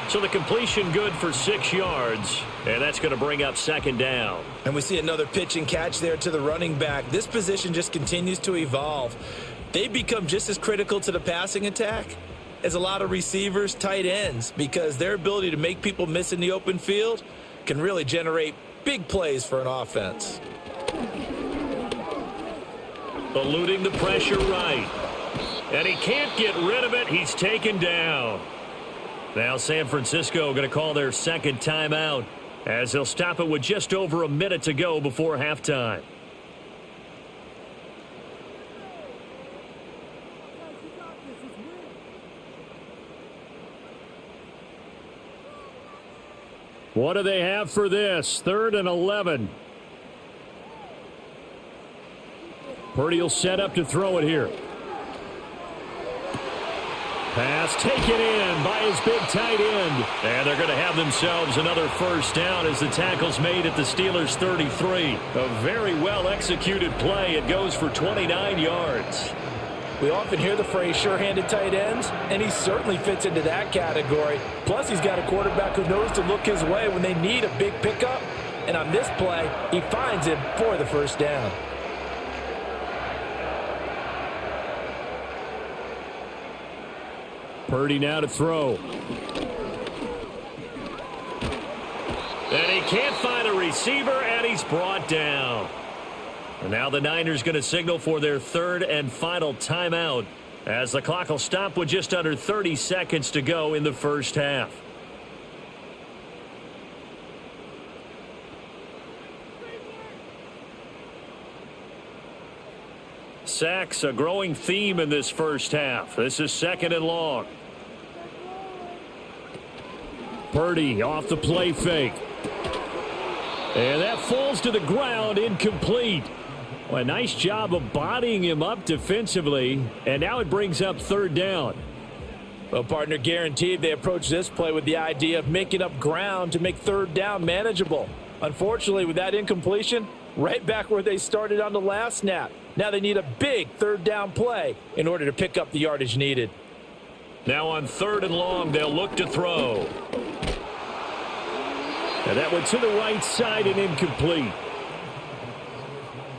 So the completion good for 6 yards, and that's going to bring up 2nd down. And we see another pitch and catch there to the running back. This position just continues to evolve. They become just as critical to the passing attack as a lot of receivers, tight ends, because their ability to make people miss in the open field can really generate big plays for an offense. Eluding the pressure right. And he can't get rid of it. He's taken down. Now San Francisco going to call their 2nd timeout as they'll stop it with just over a minute to go before halftime. What do they have for this? 3rd and 11. Purdy will set up to throw it here. Pass taken in by his big tight end. And they're going to have themselves another 1st down as the tackle's made at the Steelers' 33. A very well-executed play. It goes for 29 yards. We often hear the phrase sure-handed tight ends, and he certainly fits into that category. Plus, he's got a quarterback who knows to look his way when they need a big pickup. And on this play, he finds him for the 1st down. Purdy now to throw. And he can't find a receiver, and he's brought down. And now the Niners going to signal for their 3rd and final timeout as the clock will stop with just under 30 seconds to go in the first half. Sacks, a growing theme in this first half. This is 2nd and long. Purdy off the play fake. And that falls to the ground, incomplete. Well, a nice job of bodying him up defensively, and now it brings up 3rd down. Well, partner, guaranteed they approach this play with the idea of making up ground to make 3rd down manageable. Unfortunately, with that incompletion, right back where they started on the last snap. Now they need a big 3rd down play in order to pick up the yardage needed. Now on 3rd and long, they'll look to throw. And that went to the right side and incomplete.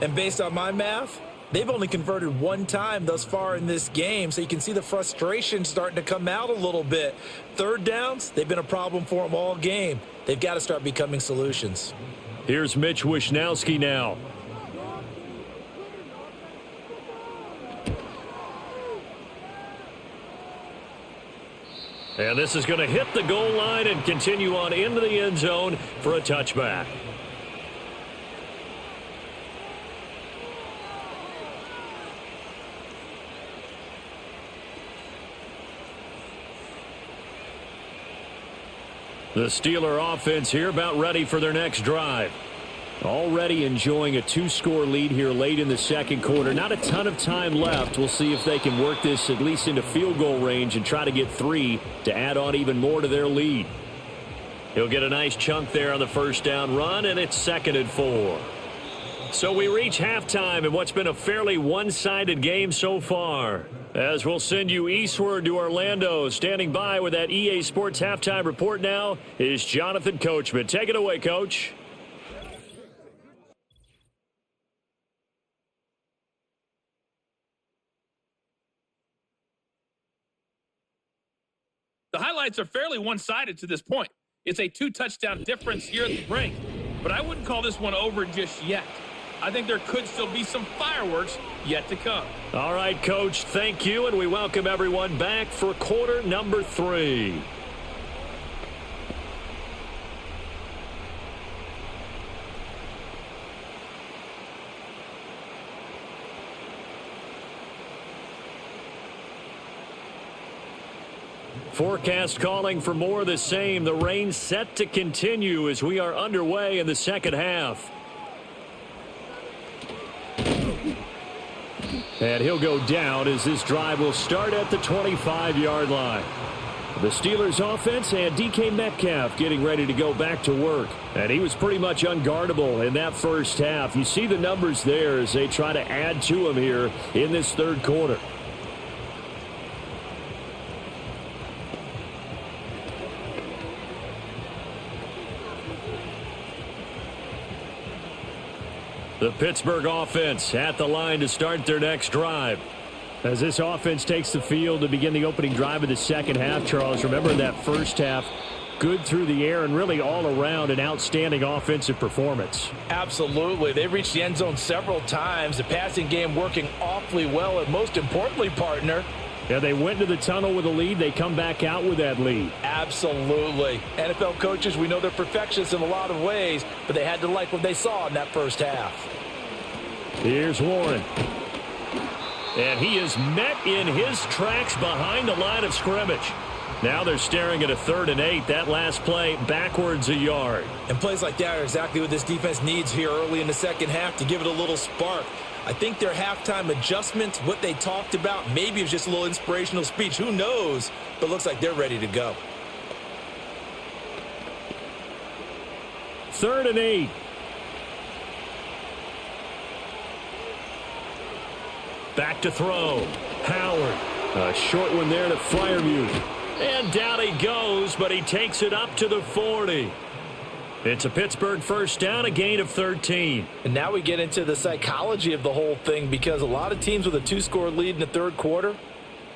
And based on my math, they've only converted 1 time thus far in this game, so you can see the frustration starting to come out a little bit. 3rd downs, they've been a problem for them all game. They've got to start becoming solutions. Here's Mitch Wishnowsky now. And this is going to hit the goal line and continue on into the end zone for a touchback. The Steeler offense here about ready for their next drive. Already enjoying a 2-score lead here late in the 2nd quarter. Not a ton of time left. We'll see if they can work this at least into field goal range and try to get 3 to add on even more to their lead. He'll get a nice chunk there on the 1st down run, and it's 2nd and 4. So we reach halftime in what's been a fairly one-sided game so far. As we'll send you eastward to Orlando, standing by with that EA Sports halftime report now is Jonathan Coachman. Take it away, Coach. The highlights are fairly one-sided to this point. It's a 2-touchdown difference here at the brink, but I wouldn't call this one over just yet. I think there could still be some fireworks yet to come. All right, Coach, thank you, and we welcome everyone back for quarter number 3. Forecast calling for more of the same. The rain set to continue as we are underway in the second half. And he'll go down as this drive will start at the 25-yard line. The Steelers offense and DK Metcalf getting ready to go back to work. And he was pretty much unguardable in that first half. You see the numbers there as they try to add to him here in this third quarter. The Pittsburgh offense at the line to start their next drive. As this offense takes the field to begin the opening drive of the second half, Charles, remember that first half, good through the air and really all around an outstanding offensive performance. Absolutely. They reached the end zone several times. The passing game working awfully well, and most importantly, partner, yeah, they went to the tunnel with a lead. They come back out with that lead. Absolutely. NFL coaches, we know they're perfectionists in a lot of ways, but they had to like what they saw in that first half. Here's Warren. And he is met in his tracks behind the line of scrimmage. Now they're staring at a 3rd and 8. That last play backwards a yard. And plays like that are exactly what this defense needs here early in the second half to give it a little spark. I think their halftime adjustments, what they talked about, maybe it was just a little inspirational speech. Who knows? But looks like they're ready to go. 3rd and 8. Back to throw. Howard. A short one there to Freiermuth. And down he goes, but he takes it up to the 40. It's a Pittsburgh first down, a gain of 13. And now we get into the psychology of the whole thing, because a lot of teams with a 2-score lead in the third quarter,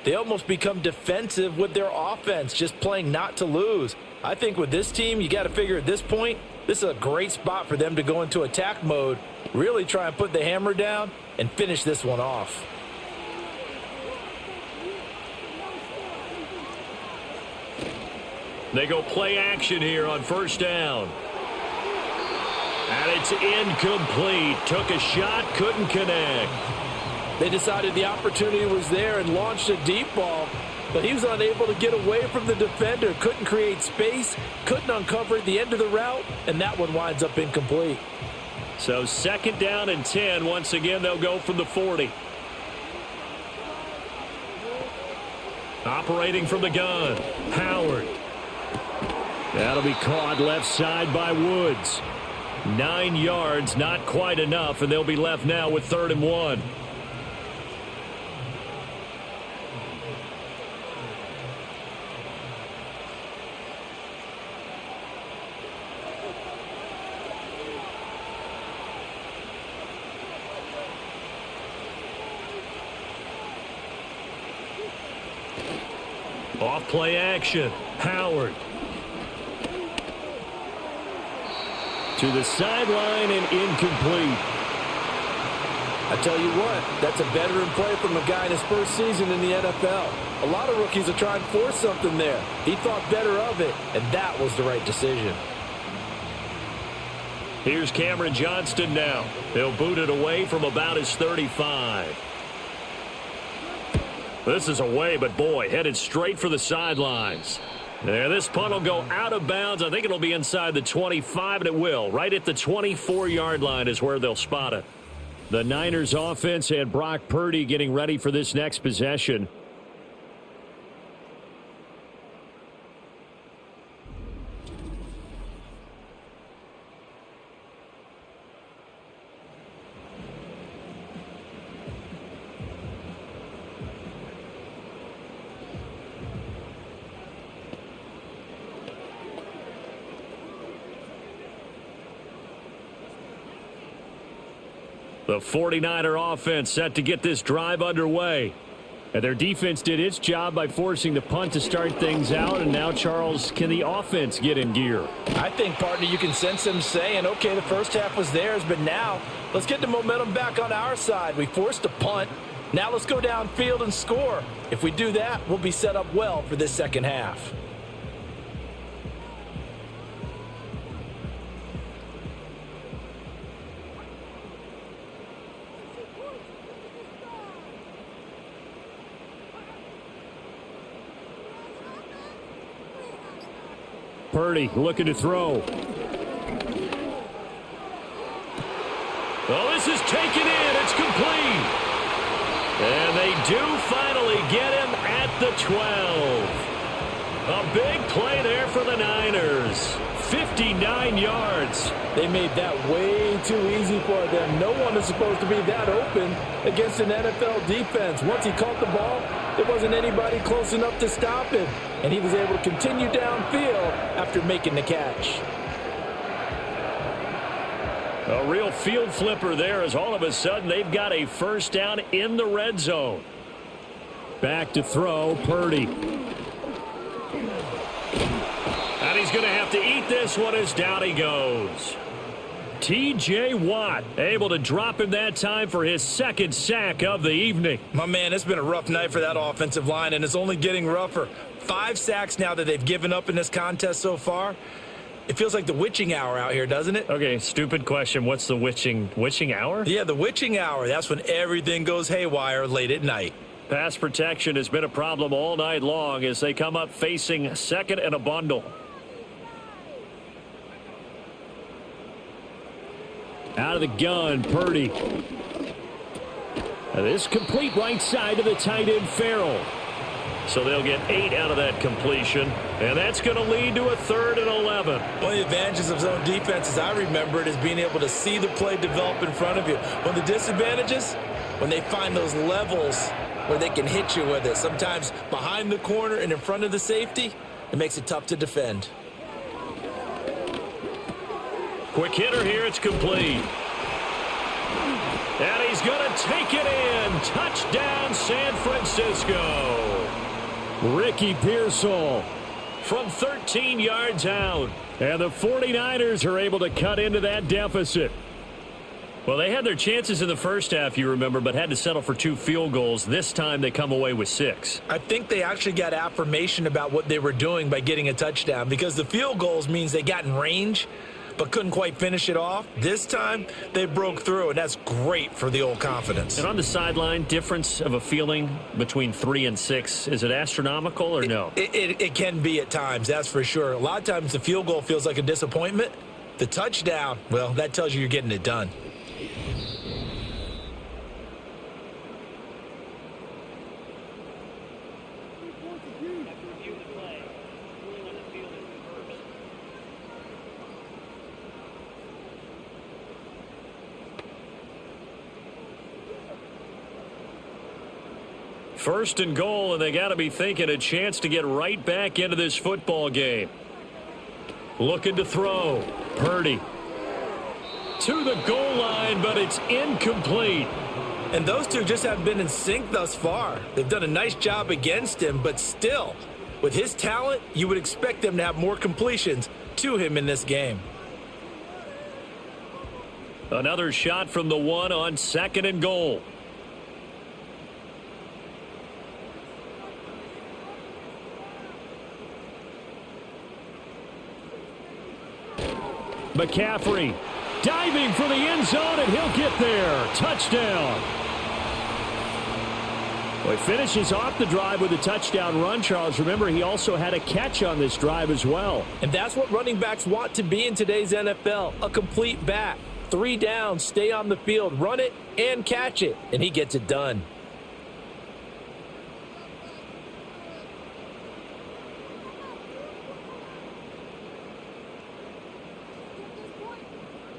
they almost become defensive with their offense, just playing not to lose. I think with this team, you got to figure at this point, this is a great spot for them to go into attack mode, really try and put the hammer down and finish this one off. They go play action here on first down. And it's incomplete. Took a shot, couldn't connect. They decided the opportunity was there and launched a deep ball, but he was unable to get away from the defender. Couldn't create space, couldn't uncover at the end of the route, and that one winds up incomplete. So 2nd down and 10. Once again, they'll go from the 40. Operating from the gun, Howard. That'll be caught left side by Woods. 9 yards, not quite enough, and they'll be left now with 3rd and 1. Off play action, Howard. To the sideline and incomplete. I tell you what, that's a veteran play from a guy in his first season in the NFL. A lot of rookies are trying to force something there. He thought better of it, and that was the right decision. Here's Cameron Johnston now. He'll boot it away from about his 35. This is away, but boy, headed straight for the sidelines. There, this punt will go out of bounds. I think it'll be inside the 25, and it will. Right at the 24-yard line is where they'll spot it. The Niners offense and Brock Purdy getting ready for this next possession. The 49er offense set to get this drive underway. And their defense did its job by forcing the punt to start things out. And now, Charles, can the offense get in gear? I think, partner, you can sense them saying, okay, the first half was theirs, but now let's get the momentum back on our side. We forced a punt. Now let's go downfield and score. If we do that, we'll be set up well for this second half. Purdy looking to throw. Oh, this is taken in. It's complete. And they do finally get him at the 12. A big play there for the Niners. 59 yards. They made that way too easy for them. No one is supposed to be that open against an NFL defense. Once he caught the ball, there wasn't anybody close enough to stop him. And he was able to continue downfield after making the catch. A real field flipper there as all of a sudden they've got a first down in the red zone. Back to throw, Purdy. And he's going to have to eat this one as down he goes. T.J. Watt able to drop him that time for his second sack of the evening. My man, it's been a rough night for that offensive line, and it's only getting rougher. 5 sacks now that they've given up in this contest so far. It feels like the witching hour out here, doesn't it? Okay, stupid question. What's the witching hour? Yeah, the witching hour. That's when everything goes haywire late at night. Pass protection has been a problem all night long as they come up facing second and a bundle. Out of the gun, Purdy. Now this complete right side to the tight end, Farrell. So they'll get 8 out of that completion, and that's going to lead to a 3rd and 11. One of the advantages of zone defense, as I remember it, is being able to see the play develop in front of you. One of the disadvantages, when they find those levels where they can hit you with it, sometimes behind the corner and in front of the safety, it makes it tough to defend. Quick hitter here, it's complete. And he's going to take it in. Touchdown, San Francisco. Ricky Pearsall from 13 yards out. And the 49ers are able to cut into that deficit. Well, they had their chances in the first half, you remember, but had to settle for 2 field goals. This time they come away with 6. I think they actually got affirmation about what they were doing by getting a touchdown, because the field goals means they got in range but couldn't quite finish it off. This time, they broke through, and that's great for the old confidence. And on the sideline, difference of a feeling between 3 and 6, is it astronomical or no? It can be at times, that's for sure. A lot of times the field goal feels like a disappointment. The touchdown, well, that tells you you're getting it done. First and goal, and they got to be thinking a chance to get right back into this football game. Looking to throw. Purdy. To the goal line, but it's incomplete. And those two just haven't been in sync thus far. They've done a nice job against him, but still, with his talent, you would expect them to have more completions to him in this game. Another shot from the 1 on 2nd and goal. J McCaffrey diving for the end zone, and he'll get there. Touchdown. Well, he finishes off the drive with a touchdown run, Charles. Remember, he also had a catch on this drive as well. And that's what running backs want to be in today's NFL, a complete back. 3 down, stay on the field, run it, and catch it. And he gets it done.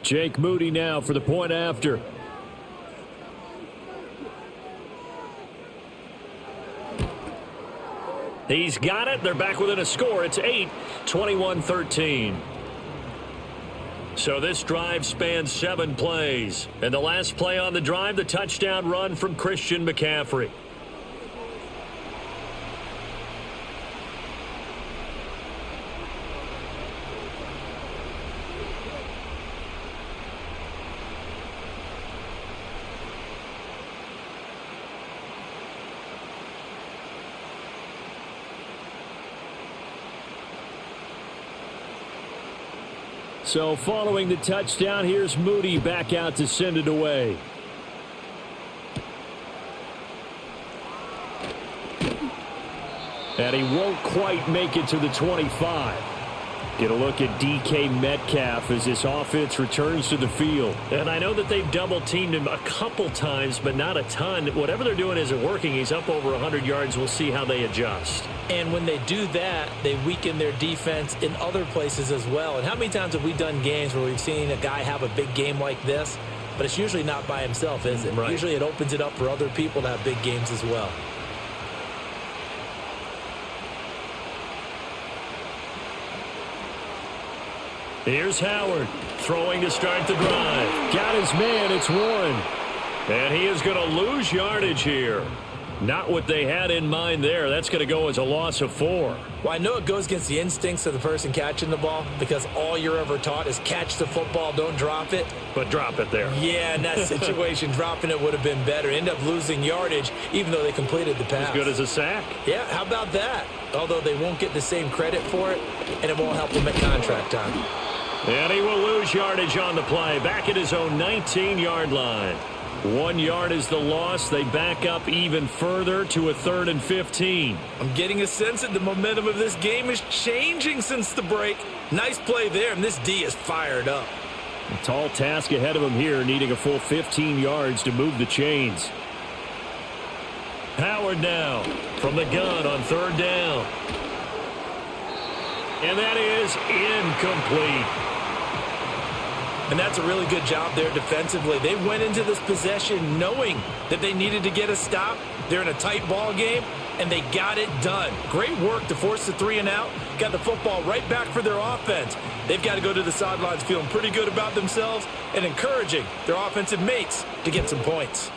Jake Moody now for the point after. He's got it. They're back within a score. It's 8, 21-13. So this drive spans 7 plays. And the last play on the drive, the touchdown run from Christian McCaffrey. So following the touchdown, here's Moody back out to send it away. And he won't quite make it to the 25. Get a look at DK Metcalf as this offense returns to the field. And I know that they've double-teamed him a couple times, but not a ton. Whatever they're doing isn't working. He's up over 100 yards. We'll see how they adjust. And when they do that, they weaken their defense in other places as well. And how many times have we done games where we've seen a guy have a big game like this, but it's usually not by himself, is it? Right. Usually it opens it up for other people to have big games as well. Here's Howard throwing to start the drive. Got his man. It's Warren. And he is going to lose yardage here. Not what they had in mind there. That's going to go as a loss of 4. Well, I know it goes against the instincts of the person catching the ball because all you're ever taught is catch the football, don't drop it. But drop it there. Yeah, in that situation, dropping it would have been better. End up losing yardage even though they completed the pass. As good as a sack. Yeah, how about that? Although they won't get the same credit for it, and it won't help them at contract time. And he will lose yardage on the play. Back at his own 19-yard line. 1 yard is the loss. They back up even further to a 3rd and 15. I'm getting a sense that the momentum of this game is changing since the break. Nice play there, and this D is fired up. A tall task ahead of him here, needing a full 15 yards to move the chains. Howard now from the gun on 3rd down. And that is incomplete. And that's a really good job there defensively. They went into this possession knowing that they needed to get a stop. They're in a tight ball game, and they got it done. Great work to force the 3 and out. Got the football right back for their offense. They've got to go to the sidelines feeling pretty good about themselves and encouraging their offensive mates to get some points.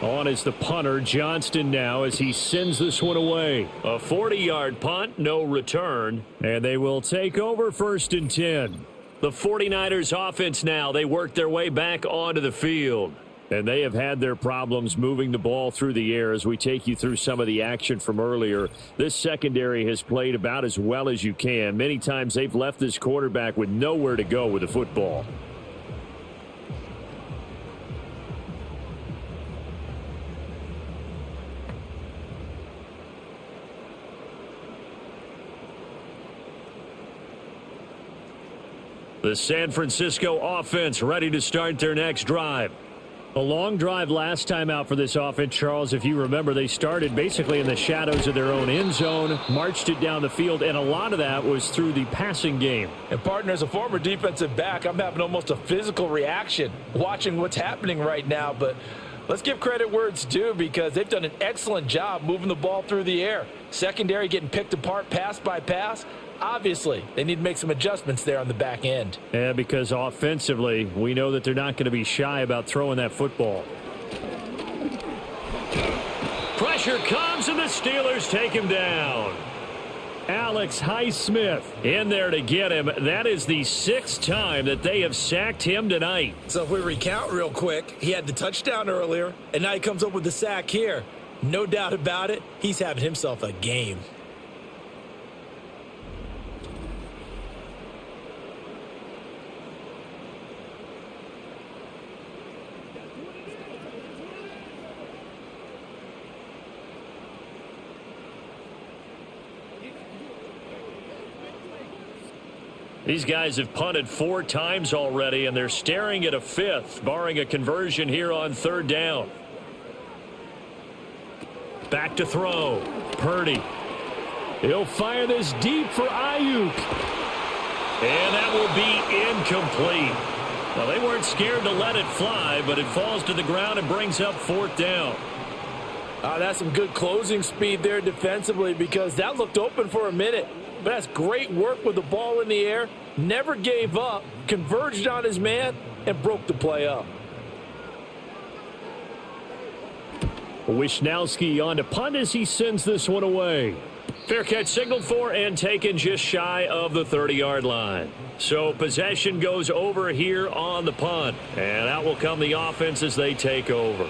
On is the punter, Johnston, now as he sends this one away. A 40-yard punt, no return, and they will take over 1st and 10. The 49ers offense now, they work their way back onto the field. And they have had their problems moving the ball through the air as we take you through some of the action from earlier. This secondary has played about as well as you can. Many times they've left this quarterback with nowhere to go with the football. The San Francisco offense ready to start their next drive. A long drive last time out for this offense, Charles. If you remember, they started basically in the shadows of their own end zone, marched it down the field, and a lot of that was through the passing game. And, partner, as a former defensive back, I'm having almost a physical reaction watching what's happening right now. But let's give credit where it's due because they've done an excellent job moving the ball through the air. Secondary getting picked apart pass by pass. Obviously, they need to make some adjustments there on the back end. Yeah, because offensively, we know that they're not going to be shy about throwing that football. Pressure comes, and the Steelers take him down. Alex Highsmith in there to get him. That is the 6th time that they have sacked him tonight. So if we recount real quick, he had the touchdown earlier, and now he comes up with the sack here. No doubt about it, he's having himself a game. These guys have punted 4 times already, and they're staring at a 5th, barring a conversion here on 3rd down. Back to throw. Purdy. He'll fire this deep for Ayuk. And that will be incomplete. Well, they weren't scared to let it fly, but it falls to the ground and brings up 4th down. That's some good closing speed there defensively because that looked open for a minute. but that's great work with the ball in the air, never gave up, converged on his man, and broke the play up. Wisnowski on to punt as he sends this one away. Fair catch signaled for and taken just shy of the 30-yard line. So possession goes over here on the punt. And out will come the offense as they take over.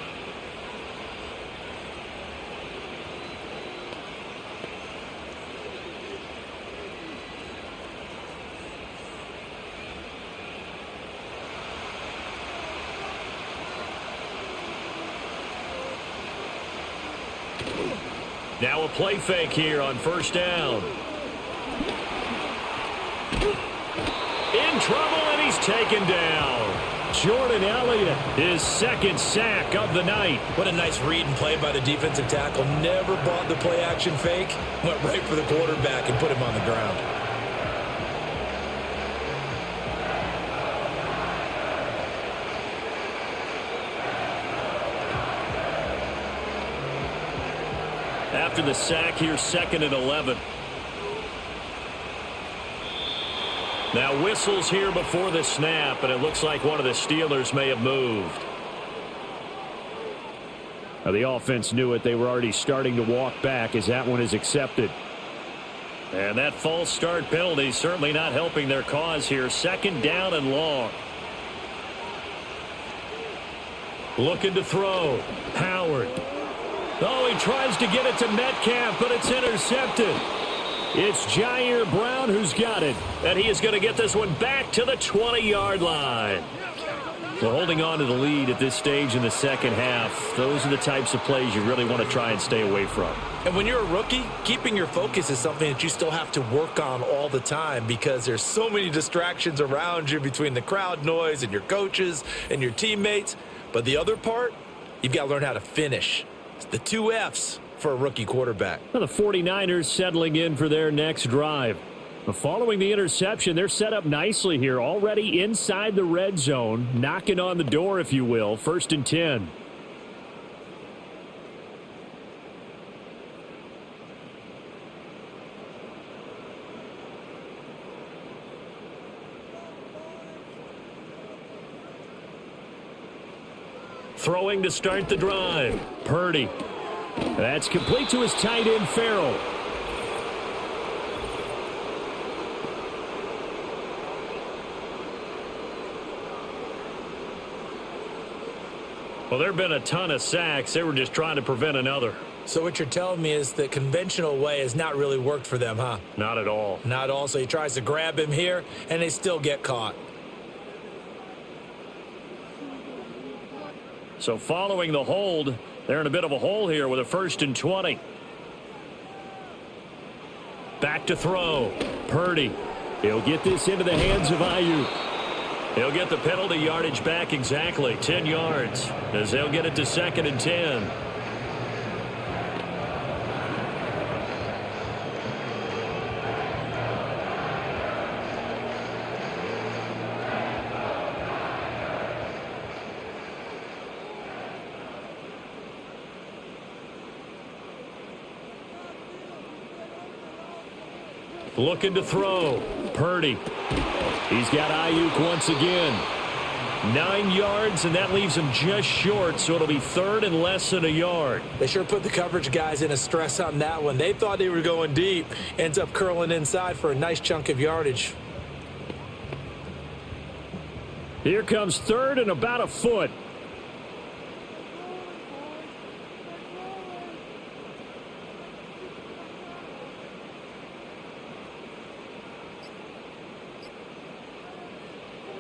Now a play fake here on first down. In trouble, and he's taken down. Jordan Elliott, his second sack of the night. What a nice read and play by the defensive tackle. Never bought the play action fake. Went right for the quarterback and put him on the ground. After the sack here, 2nd and 11. Now whistles here before the snap, and it looks like one of the Steelers may have moved. Now the offense knew it. They were already starting to walk back as that one is accepted. And that false start penalty certainly not helping their cause here. 2nd down and long. Looking to throw. Howard. Oh, he tries to get it to Metcalf, but it's intercepted. It's Jair Brown who's got it, and he is going to get this one back to the 20-yard line. Well, holding on to the lead at this stage in the second half, those are the types of plays you really want to try and stay away from. And when you're a rookie, keeping your focus is something that you still have to work on all the time because there's so many distractions around you between the crowd noise and your coaches and your teammates. But the other part, you've got to learn how to finish. It's the 2 F's for a rookie quarterback. Well, the 49ers settling in for their next drive. Following the interception, they're set up nicely here, already inside the red zone, knocking on the door, if you will. 1st and 10. Throwing to start the drive. Purdy. That's complete to his tight end, Farrell. Well, there have been a ton of sacks. They were just trying to prevent another. So what you're telling me is the conventional way has not really worked for them, huh? Not at all. Not at all. So he tries to grab him here, and they still get caught. So following the hold, they're in a bit of a hole here with a 1st and 20. Back to throw. Purdy. He'll get this into the hands of Ayuk. He'll get the penalty yardage back exactly, 10 yards, as they'll get it to 2nd and 10. Looking to throw. Purdy. He's got Ayuk once again. 9 yards, and that leaves him just short, so it'll be 3rd and less than a yard. They sure put the coverage guys in a stress on that one. They thought they were going deep. Ends up curling inside for a nice chunk of yardage. Here comes 3rd and about a foot.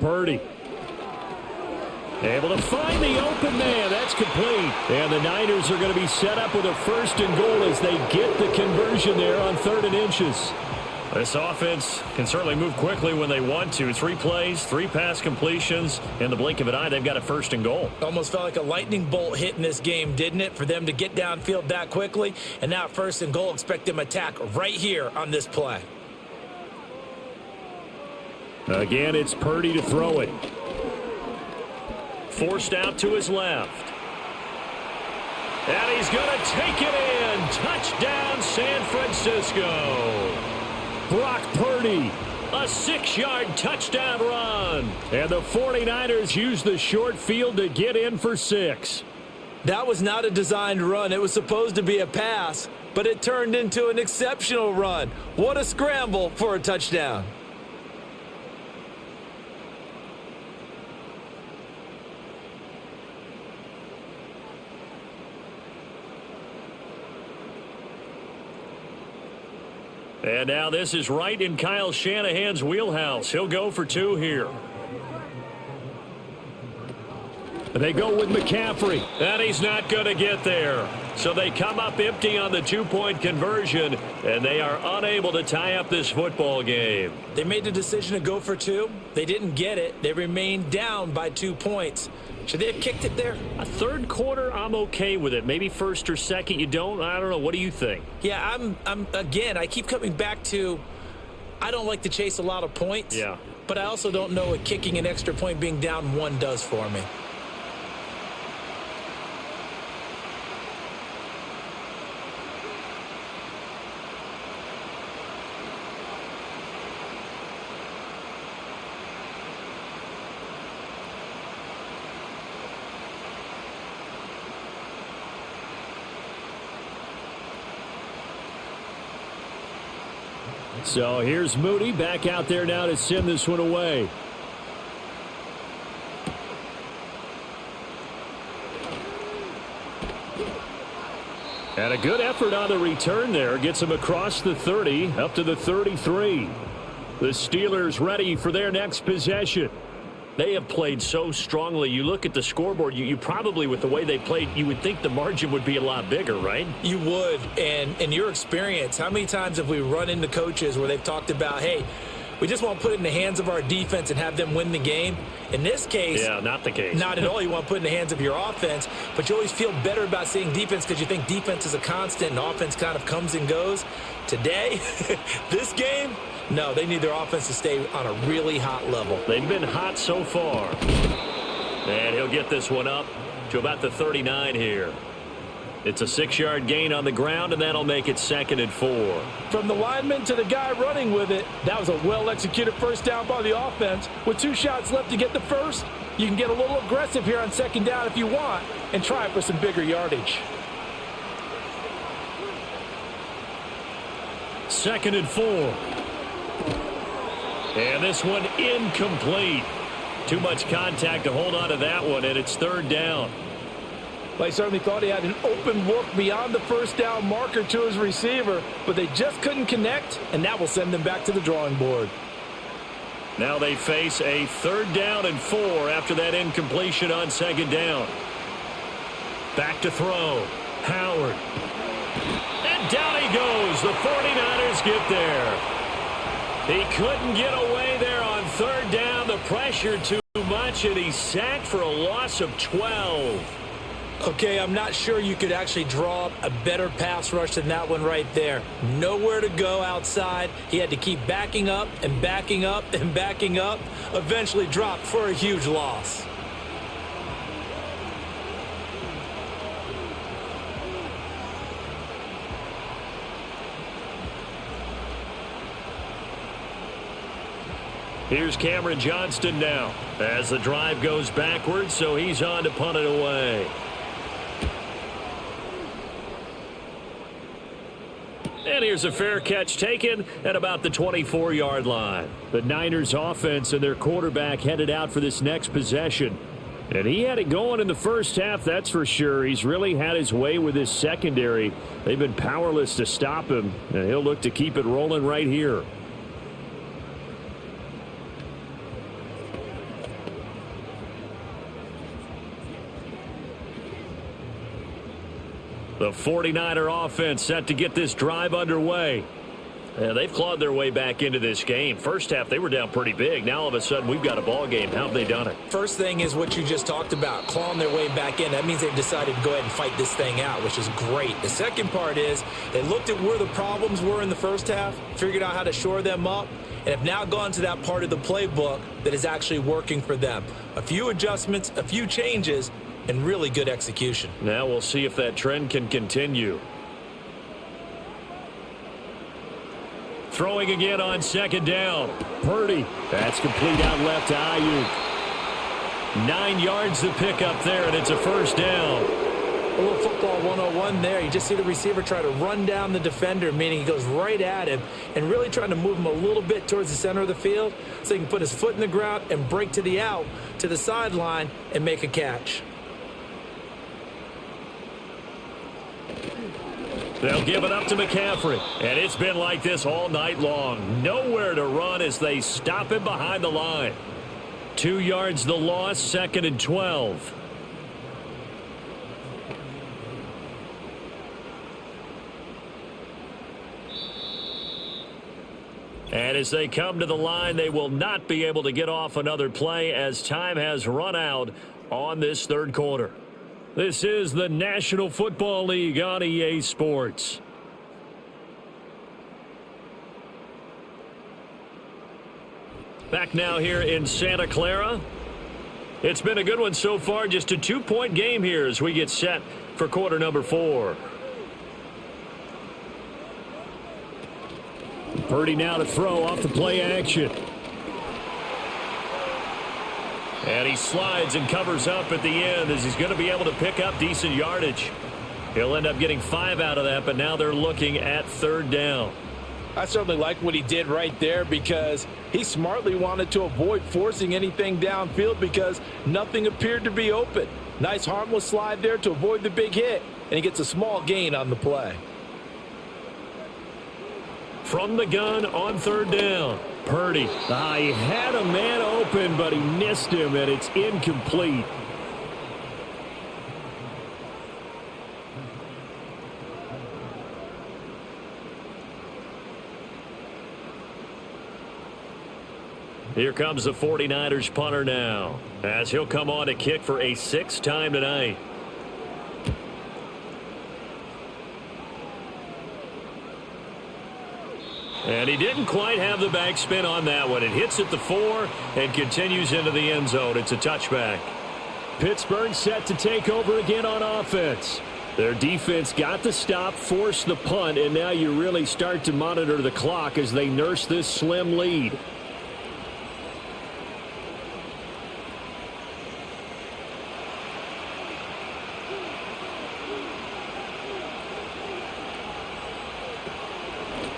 Purdy. Able to find the open man. That's complete. And the Niners are going to be set up with a 1st and goal as they get the conversion there on 3rd and inches. This offense can certainly move quickly when they want to. 3 plays, 3 pass completions. In the blink of an eye, they've got a 1st and goal. Almost felt like a lightning bolt hit in this game, didn't it? For them to get downfield that quickly. And now 1st and goal, expect them to attack right here on this play. Again, it's Purdy to throw it. Forced out to his left. And he's going to take it in. Touchdown, San Francisco. Brock Purdy. A 6-yard touchdown run. And the 49ers use the short field to get in for 6. That was not a designed run. It was supposed to be a pass, but it turned into an exceptional run. What a scramble for a touchdown. And now this is right in Kyle Shanahan's wheelhouse. He'll go for 2 here. They go with McCaffrey, and he's not going to get there. So they come up empty on the 2-point conversion, and they are unable to tie up this football game. They made the decision to go for 2. They didn't get it. They remained down by 2 points. Should they have kicked it there? A third quarter, I'm okay with it. Maybe first or second, you don't. I don't know. What do you think? Yeah, again, I keep coming back to I don't like to chase a lot of points. Yeah. But I also don't know what kicking an extra point being down 1 does for me. So here's Moody back out there now to send this one away. And a good effort on the return there. Gets him across the 30, up to the 33. The Steelers ready for their next possession. They have played so strongly. You look at the scoreboard, you probably, with the way they played, you would think the margin would be a lot bigger, right? You would. And in your experience, how many times have we run into coaches where they've talked about, hey, we just want to put it in the hands of our defense and have them win the game? In this case, yeah, not the case. Not at all. You want to put it in the hands of your offense, but you always feel better about seeing defense because you think defense is a constant and offense kind of comes and goes. Today, this game, no, they need their offense to stay on a really hot level. They've been hot so far. And he'll get this one up to about the 39 here. It's a 6-yard gain on the ground, and that'll make it 2nd and 4. From the lineman to the guy running with it, that was a well-executed first down by the offense. With 2 shots left to get the first, you can get a little aggressive here on 2nd down if you want and try for some bigger yardage. 2nd and 4. And this one incomplete. Too much contact to hold on to that one, and it's 3rd down. They certainly thought he had an open look beyond the first down marker to his receiver, but they just couldn't connect, and that will send them back to the drawing board. Now they face a 3rd down and 4 after that incompletion on 2nd down. Back to throw. Howard. And down he goes. The 49ers get there. He couldn't get away there on 3rd down. The pressure too much, and he's sacked for a loss of 12. Okay, I'm not sure you could actually draw up a better pass rush than that one right there. Nowhere to go outside. He had to keep backing up and backing up and backing up. Eventually dropped for a huge loss. Here's Cameron Johnston now as the drive goes backwards, so he's on to punt it away. And here's a fair catch taken at about the 24-yard line. The Niners offense and their quarterback headed out for this next possession. And he had it going in the first half, that's for sure. He's really had his way with his secondary. They've been powerless to stop him, and he'll look to keep it rolling right here. The 49er offense set to get this drive underway. They've clawed their way back into this game. First half, they were down pretty big. Now, all of a sudden, we've got a ball game. How have they done it? First thing is what you just talked about, clawing their way back in. That means they've decided to go ahead and fight this thing out, which is great. The second part is they looked at where the problems were in the first half, figured out how to shore them up, and have now gone to that part of the playbook that is actually working for them. A few adjustments, a few changes, and really good execution. Now we'll see if that trend can continue. Throwing again on second down. Purdy. That's complete out left to Ayuk. 9 yards to pick up there, and it's a first down. A little football 101 there. You just see the receiver try to run down the defender, meaning he goes right at him and really trying to move him a little bit towards the center of the field so he can put his foot in the ground and break to the out, to the sideline, and make a catch. They'll give it up to McCaffrey. And it's been like this all night long. Nowhere to run as they stop him behind the line. 2 yards the loss, 2nd and 12. And as they come to the line, they will not be able to get off another play as time has run out on this third quarter. This is the National Football League on EA Sports. Back now here in Santa Clara. It's been a good one so far. Just a 2-point game here as we get set for quarter number 4. Purdy now to throw off the play action. And he slides and covers up at the end as he's going to be able to pick up decent yardage. He'll end up getting 5 out of that, but now they're looking at third down. I certainly like what he did right there because he smartly wanted to avoid forcing anything downfield because nothing appeared to be open. Nice harmless slide there to avoid the big hit, and he gets a small gain on the play. From the gun on third down. Purdy. He had a man open, but he missed him, and it's incomplete. Here comes the 49ers punter now, as he'll come on to kick for a 6th time tonight. And he didn't quite have the backspin on that one. It hits at the 4 and continues into the end zone. It's a touchback. Pittsburgh set to take over again on offense. Their defense got the stop, forced the punt, and now you really start to monitor the clock as they nurse this slim lead.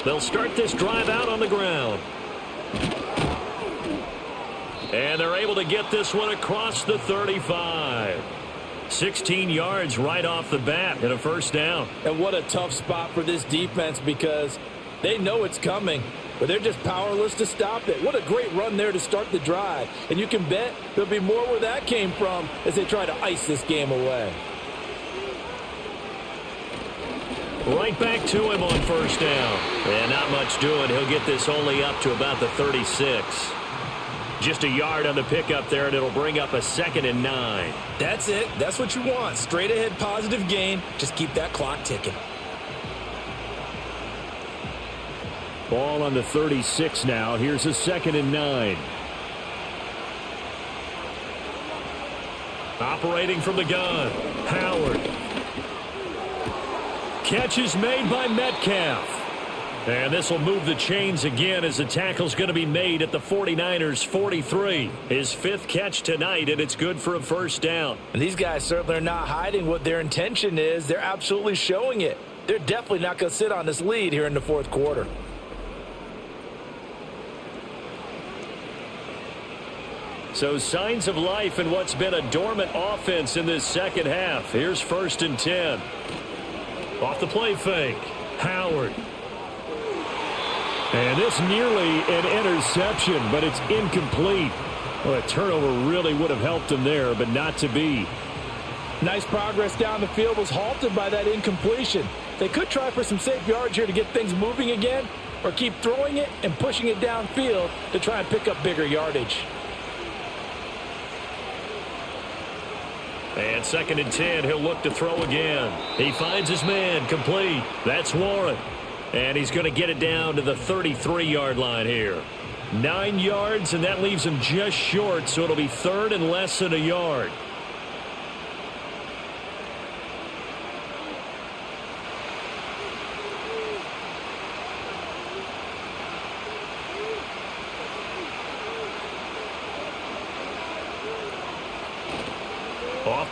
They'll start this drive out on the ground. And they're able to get this one across the 35. 16 yards right off the bat and a first down. And what a tough spot for this defense because they know it's coming, but they're just powerless to stop it. What a great run there to start the drive. And you can bet there'll be more where that came from as they try to ice this game away. Right back to him on first down. And not much doing. He'll get this only up to about the 36. Just a yard on the pickup there, and it'll bring up a 2nd and 9. That's it. That's what you want. Straight ahead positive gain. Just keep that clock ticking. Ball on the 36 now. Here's a 2nd and 9. Operating from the gun. Howard. Catch is made by Metcalf. And this will move the chains again as the tackle's going to be made at the 49ers 43. His 5th catch tonight, and it's good for a first down. And these guys certainly are not hiding what their intention is. They're absolutely showing it. They're definitely not going to sit on this lead here in the 4th quarter. So signs of life in what's been a dormant offense in this second half. Here's 1st and 10. Off the play fake. Howard. And this nearly an interception, but it's incomplete. Well, a turnover really would have helped him there, but not to be. Nice progress down the field was halted by that incompletion. They could try for some safe yards here to get things moving again, or keep throwing it and pushing it downfield to try and pick up bigger yardage. And 2nd and 10, he'll look to throw again. He finds his man, complete. That's Warren. And he's going to get it down to the 33-yard line here. 9 yards, and that leaves him just short, so it'll be 3rd and less than a yard.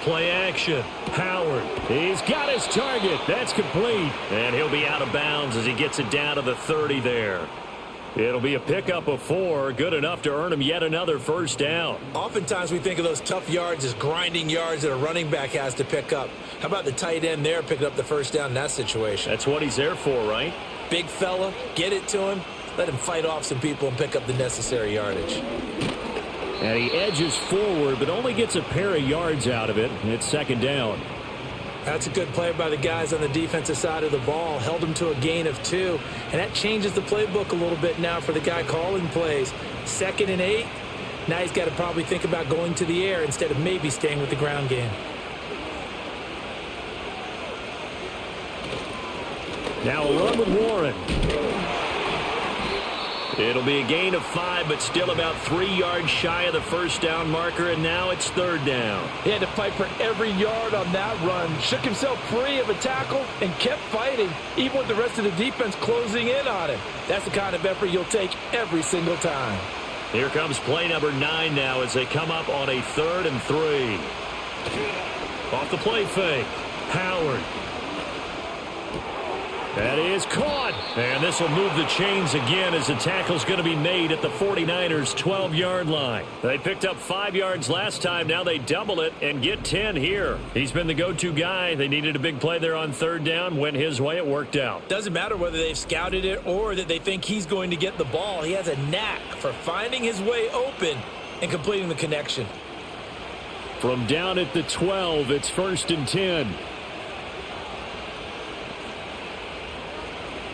Play action. Howard. He's got his target. That's complete. And he'll be out of bounds as he gets it down to the 30 there. It'll be a pickup of 4, good enough to earn him yet another first down. Oftentimes we think of those tough yards as grinding yards that a running back has to pick up. How about the tight end there picking up the first down in that situation? That's what he's there for, right? Big fella, get it to him, let him fight off some people and pick up the necessary yardage. And he edges forward, but only gets a pair of yards out of it. It's second down. That's a good play by the guys on the defensive side of the ball. Held them to a gain of 2. And that changes the playbook a little bit now for the guy calling plays. 2nd and 8. Now he's got to probably think about going to the air instead of maybe staying with the ground game. Now a run with Warren. It'll be a gain of 5, but still about 3 yards shy of the first down marker, and now it's third down. He had to fight for every yard on that run. Shook himself free of a tackle and kept fighting, even with the rest of the defense closing in on him. That's the kind of effort you'll take every single time. Here comes play number 9 now as they come up on a 3rd and 3. Off the play fake. Howard. That is caught. And this will move the chains again as the tackle's going to be made at the 49ers' 12-yard line. They picked up 5 yards last time. Now they double it and get 10 here. He's been the go-to guy. They needed a big play there on 3rd down. Went his way. It worked out. Doesn't matter whether they've scouted it or that they think he's going to get the ball. He has a knack for finding his way open and completing the connection. From down at the 12, it's 1st and 10.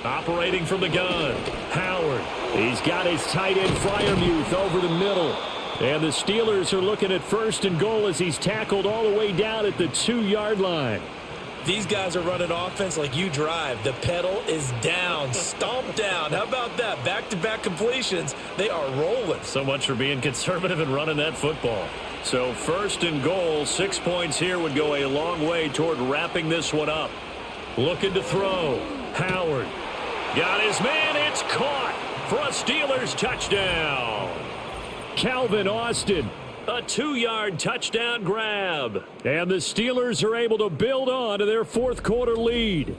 Operating from the gun, Howard. He's got his tight end Freiermuth over the middle. And the Steelers are looking at 1st and goal as he's tackled all the way down at the 2-yard line. These guys are running offense like you drive. The pedal is down, stomp down. How about that? Back-to-back completions. They are rolling. So much for being conservative and running that football. So 1st and goal, 6 points here would go a long way toward wrapping this one up. Looking to throw, Howard. Got his man. It's caught for a Steelers touchdown. Calvin Austin, a 2-yard touchdown grab. And the Steelers are able to build on to their 4th quarter lead.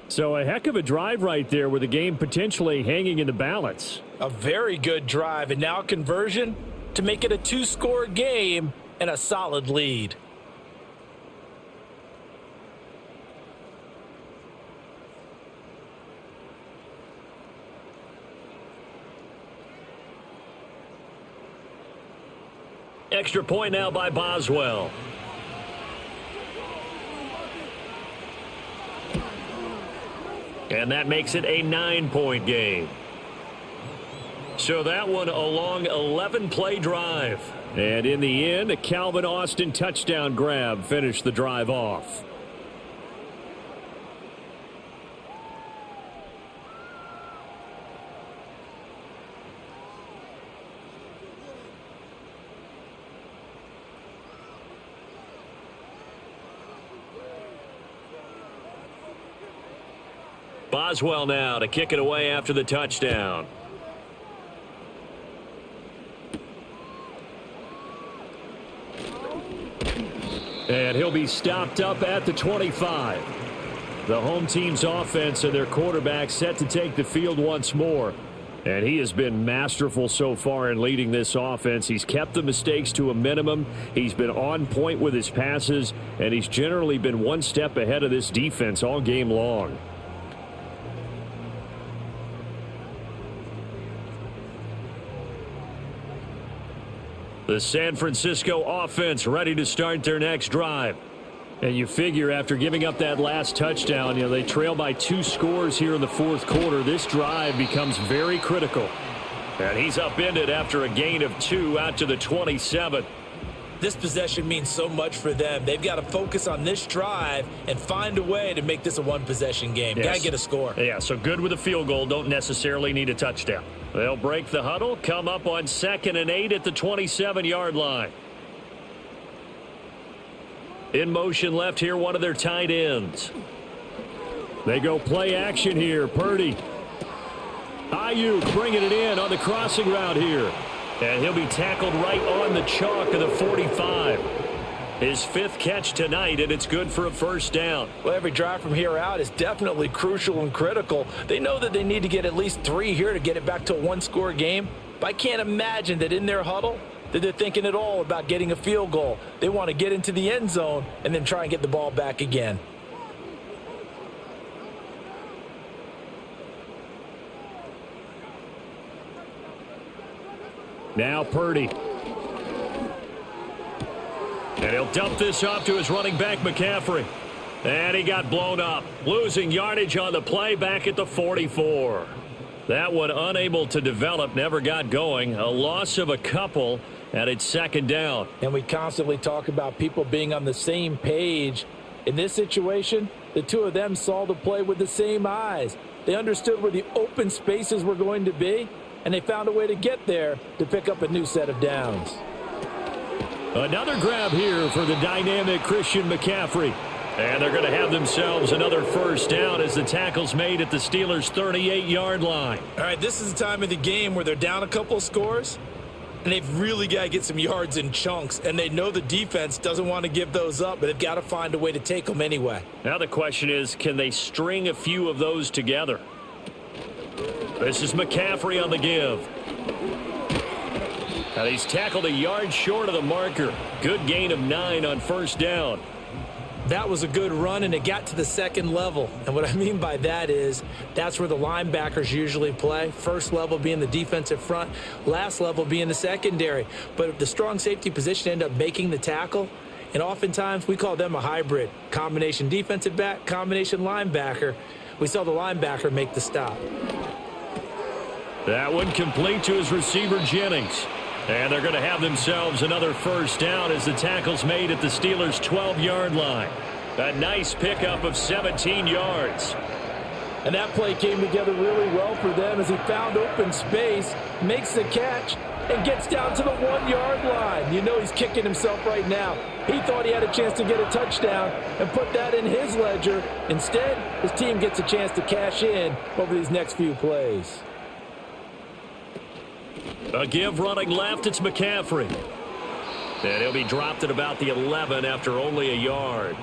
So a heck of a drive right there with the game potentially hanging in the balance. A very good drive, and now conversion to make it a 2-score game and a solid lead. Extra point now by Boswell. And that makes it a 9-point game. So that one a long 11-play drive. And in the end, a Calvin Austin touchdown grab finished the drive off. Boswell now to kick it away after the touchdown. And he'll be stopped up at the 25. The home team's offense and their quarterback set to take the field once more. And he has been masterful so far in leading this offense. He's kept the mistakes to a minimum. He's been on point with his passes, and he's generally been one step ahead of this defense all game long. The San Francisco offense ready to start their next drive. And you figure after giving up that last touchdown, they trail by 2 scores here in the 4th quarter. This drive becomes very critical. And he's upended after a gain of 2 out to the 27. This possession means so much for them. They've got to focus on this drive and find a way to make this a one-possession game. Yes. Got to get a score. Yeah, so good with a field goal. Don't necessarily need a touchdown. They'll break the huddle, come up on 2nd and 8 at the 27-yard line. In motion left here, one of their tight ends. They go play action here. Purdy. Ayuk bringing it in on the crossing route here. And he'll be tackled right on the chalk of the 45. His 5th catch tonight, and it's good for a first down. Well, every drive from here out is definitely crucial and critical. They know that they need to get at least 3 here to get it back to a one-score game. But I can't imagine that in their huddle that they're thinking at all about getting a field goal. They want to get into the end zone and then try and get the ball back again. Now Purdy. And he'll dump this off to his running back, McCaffrey. And he got blown up, losing yardage on the play back at the 44. That one unable to develop, never got going. A loss of a couple, and it's second down. And we constantly talk about people being on the same page. In this situation, the two of them saw the play with the same eyes. They understood where the open spaces were going to be, and they found a way to get there to pick up a new set of downs. Another grab here for the dynamic Christian McCaffrey. And they're going to have themselves another first down as the tackle's made at the Steelers' 38-yard line. All right, this is the time of the game where they're down a couple of scores, and they've really got to get some yards in chunks, and they know the defense doesn't want to give those up, but they've got to find a way to take them anyway. Now the question is, can they string a few of those together? This is McCaffrey on the give. And he's tackled a yard short of the marker. Good gain of 9 on first down. That was a good run, and it got to the second level. And what I mean by that is that's where the linebackers usually play. First level being the defensive front, last level being the secondary. But the strong safety position ended up making the tackle, and oftentimes we call them a hybrid. Combination defensive back, combination linebacker. We saw the linebacker make the stop. That one complete to his receiver, Jennings. And they're going to have themselves another first down as the tackle's made at the Steelers' 12-yard line. A nice pickup of 17 yards. And that play came together really well for them as he found open space, makes the catch, and gets down to the 1-yard line. You know he's kicking himself right now. He thought he had a chance to get a touchdown and put that in his ledger. Instead, his team gets a chance to cash in over these next few plays. A give running left, it's McCaffrey. And he'll be dropped at about the 11 after only a yard.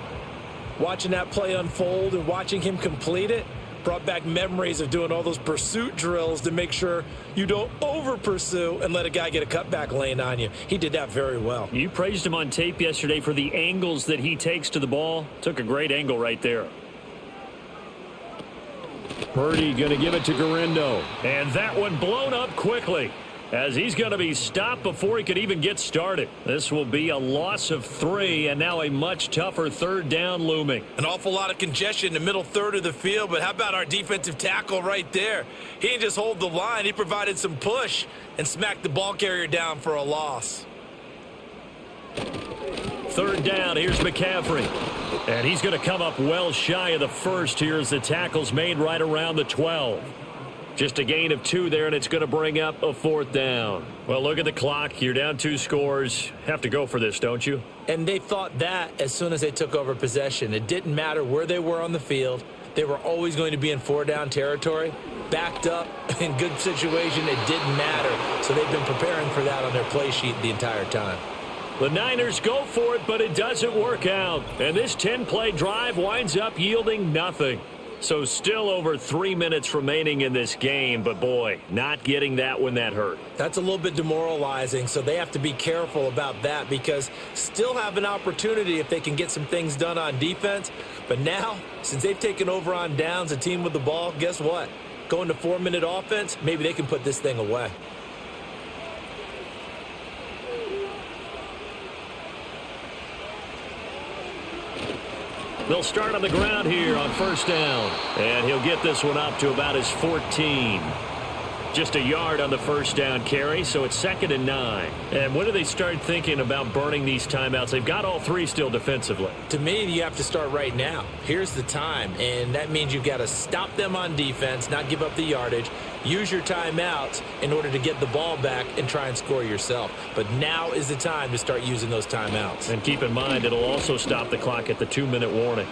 Watching that play unfold and watching him complete it brought back memories of doing all those pursuit drills to make sure you don't over-pursue and let a guy get a cutback lane on you. He did that very well. You praised him on tape yesterday for the angles that he takes to the ball. Took a great angle right there. Purdy going to give it to Garindo. And that one blown up quickly, as he's going to be stopped before he could even get started. This will be a loss of 3, and now a much tougher third down looming. An awful lot of congestion in the middle third of the field, but how about our defensive tackle right there? He didn't just hold the line. He provided some push and smacked the ball carrier down for a loss. Third down, here's McCaffrey. And he's going to come up well shy of the first here as the tackle's made right around the 12. Just a gain of 2 there, and it's going to bring up a 4th down. Well, look at the clock. You're down 2 scores. Have to go for this, don't you? And they thought that as soon as they took over possession. It didn't matter where they were on the field. They were always going to be in 4-down territory. Backed up, in good situation, it didn't matter. So they've been preparing for that on their play sheet the entire time. The Niners go for it, but it doesn't work out. And this 10-play drive winds up yielding nothing. So still over 3 minutes remaining in this game, but boy, not getting that when that hurt. That's a little bit demoralizing, so they have to be careful about that because still have an opportunity if they can get some things done on defense. But now, since they've taken over on downs, a team with the ball, guess what? Going to 4-minute offense, maybe they can put this thing away. They'll start on the ground here on first down. And he'll get this one up to about his 14. Just a yard on the first down carry, so it's 2nd and 9. And when do they start thinking about burning these timeouts? They've got all 3 still defensively. To me, you have to start right now. Here's the time, and that means you've got to stop them on defense, not give up the yardage, use your timeouts in order to get the ball back and try and score yourself. But now is the time to start using those timeouts. And keep in mind, it'll also stop the clock at the 2-minute warning.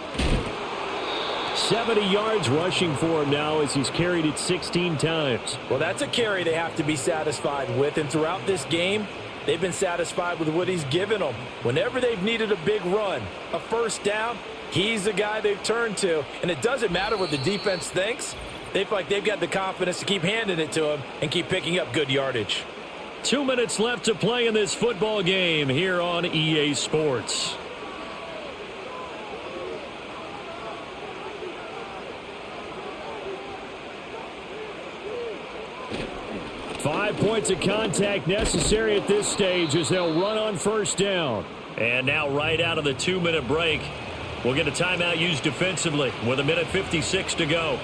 70 yards rushing for him now as he's carried it 16 times. Well, that's a carry they have to be satisfied with. And throughout this game, they've been satisfied with what he's given them. Whenever they've needed a big run, a first down, he's the guy they've turned to. And it doesn't matter what the defense thinks. They feel like they've got the confidence to keep handing it to him and keep picking up good yardage. 2 minutes left to play in this football game here on EA Sports. Five points of contact necessary at this stage as they'll run on first down. And now right out of the 2-minute break, we'll get a timeout used defensively with 1:56 to go.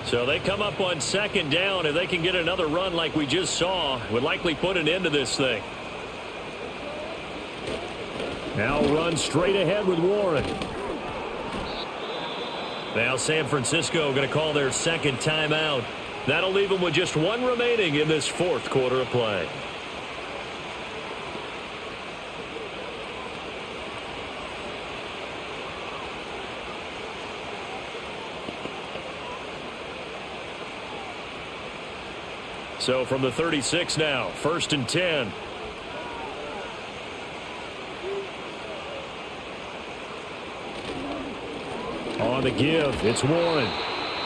So they come up on second down. If they can get another run like we just saw, would likely put an end to this thing. Now run straight ahead with Warren. Now San Francisco going to call their second timeout. That'll leave them with just one remaining in this fourth quarter of play. So from the 36 now, 1st and 10. On the give, it's Warren.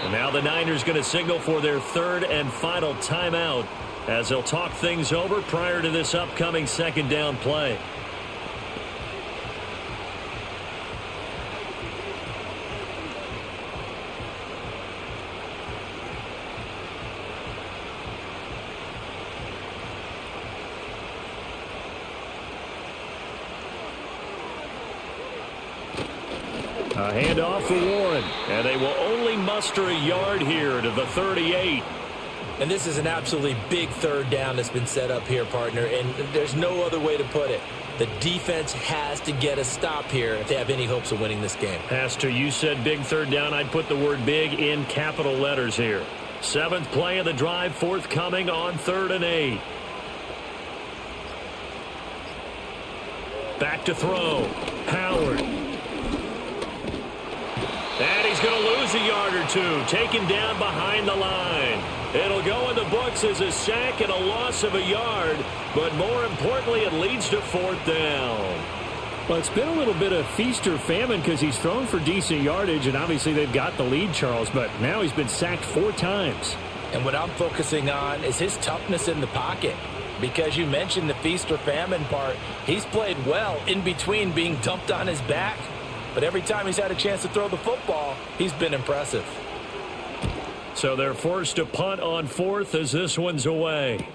And now the Niners going to signal for their third and final timeout as they'll talk things over prior to this upcoming second down play. A handoff for Warren, and they will only muster a yard here to the 38. And this is an absolutely big third down that's been set up here, partner, and there's no other way to put it. The defense has to get a stop here if they have any hopes of winning this game. Has to. You said big third down. I'd put the word big in capital letters here. 7th play of the drive, forthcoming on 3rd and 8. Back to throw. Howard. And he's going to lose a yard or two, taken down behind the line. It'll go in the books as a sack and a loss of a yard, but more importantly, it leads to 4th down. Well, it's been a little bit of feast or famine because he's thrown for decent yardage, and obviously they've got the lead, Charles, but now he's been sacked 4 times. And what I'm focusing on is his toughness in the pocket. Because you mentioned the feast or famine part, he's played well in between being dumped on his back. But every time he's had a chance to throw the football, he's been impressive. So they're forced to punt on 4th as this one's away.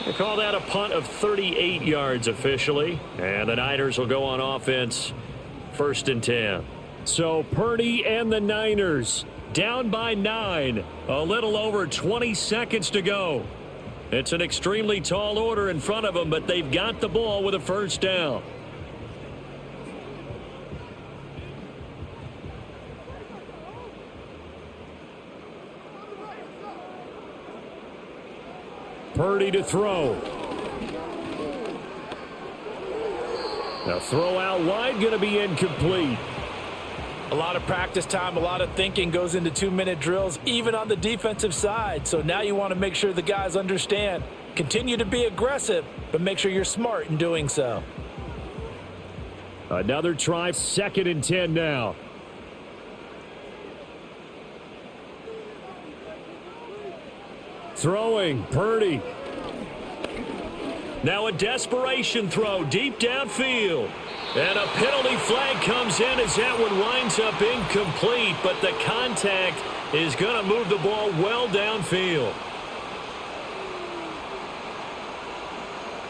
They call that a punt of 38 yards officially. And the Niners will go on offense 1st and 10. So Purdy and the Niners down by 9. A little over 20 seconds to go. It's an extremely tall order in front of them, but they've got the ball with a first down. Purdy to throw. Now throw out wide, going to be incomplete. A lot of practice time, a lot of thinking goes into 2-minute drills, even on the defensive side. So now you want to make sure the guys understand. Continue to be aggressive, but make sure you're smart in doing so. Another try, 2nd and 10 now. Throwing, Purdy. Now a desperation throw deep downfield. And a penalty flag comes in as that one winds up incomplete, but the contact is going to move the ball well downfield.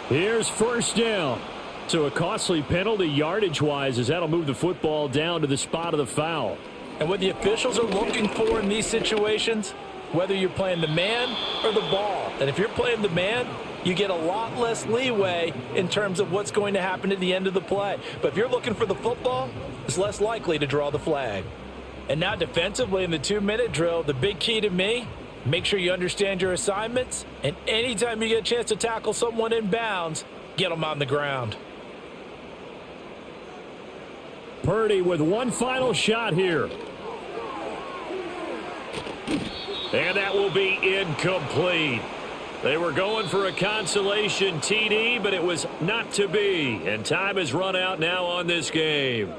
Here's 1st down. So a costly penalty yardage-wise as that'll move the football down to the spot of the foul. And what the officials are looking for in these situations, whether you're playing the man or the ball. And if you're playing the man, you get a lot less leeway in terms of what's going to happen at the end of the play. But if you're looking for the football, it's less likely to draw the flag. And now defensively in the 2-minute drill, the big key to me, make sure you understand your assignments. And anytime you get a chance to tackle someone in bounds, get them on the ground. Purdy with one final shot here. And that will be incomplete. They were going for a consolation TD, but it was not to be. And time has run out now on this game.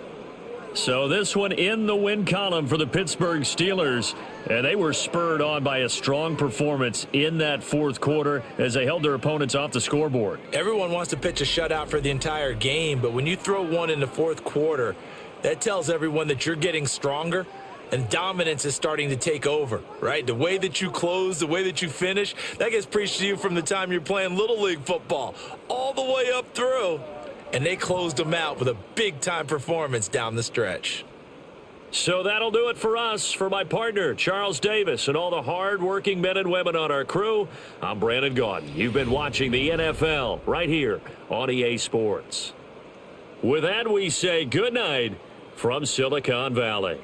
So this one in the win column for the Pittsburgh Steelers. And they were spurred on by a strong performance in that fourth quarter as they held their opponents off the scoreboard. Everyone wants to pitch a shutout for the entire game, but when you throw one in the fourth quarter, that tells everyone that you're getting stronger and dominance is starting to take over, right? The way that you close, the way that you finish, that gets preached to you from the time you're playing Little League football all the way up through. And they closed them out with a big-time performance down the stretch. So that'll do it for us. For my partner, Charles Davis, and all the hard-working men and women on our crew, I'm Brandon Gaudin. You've been watching the NFL right here on EA Sports. With that, we say good night from Silicon Valley.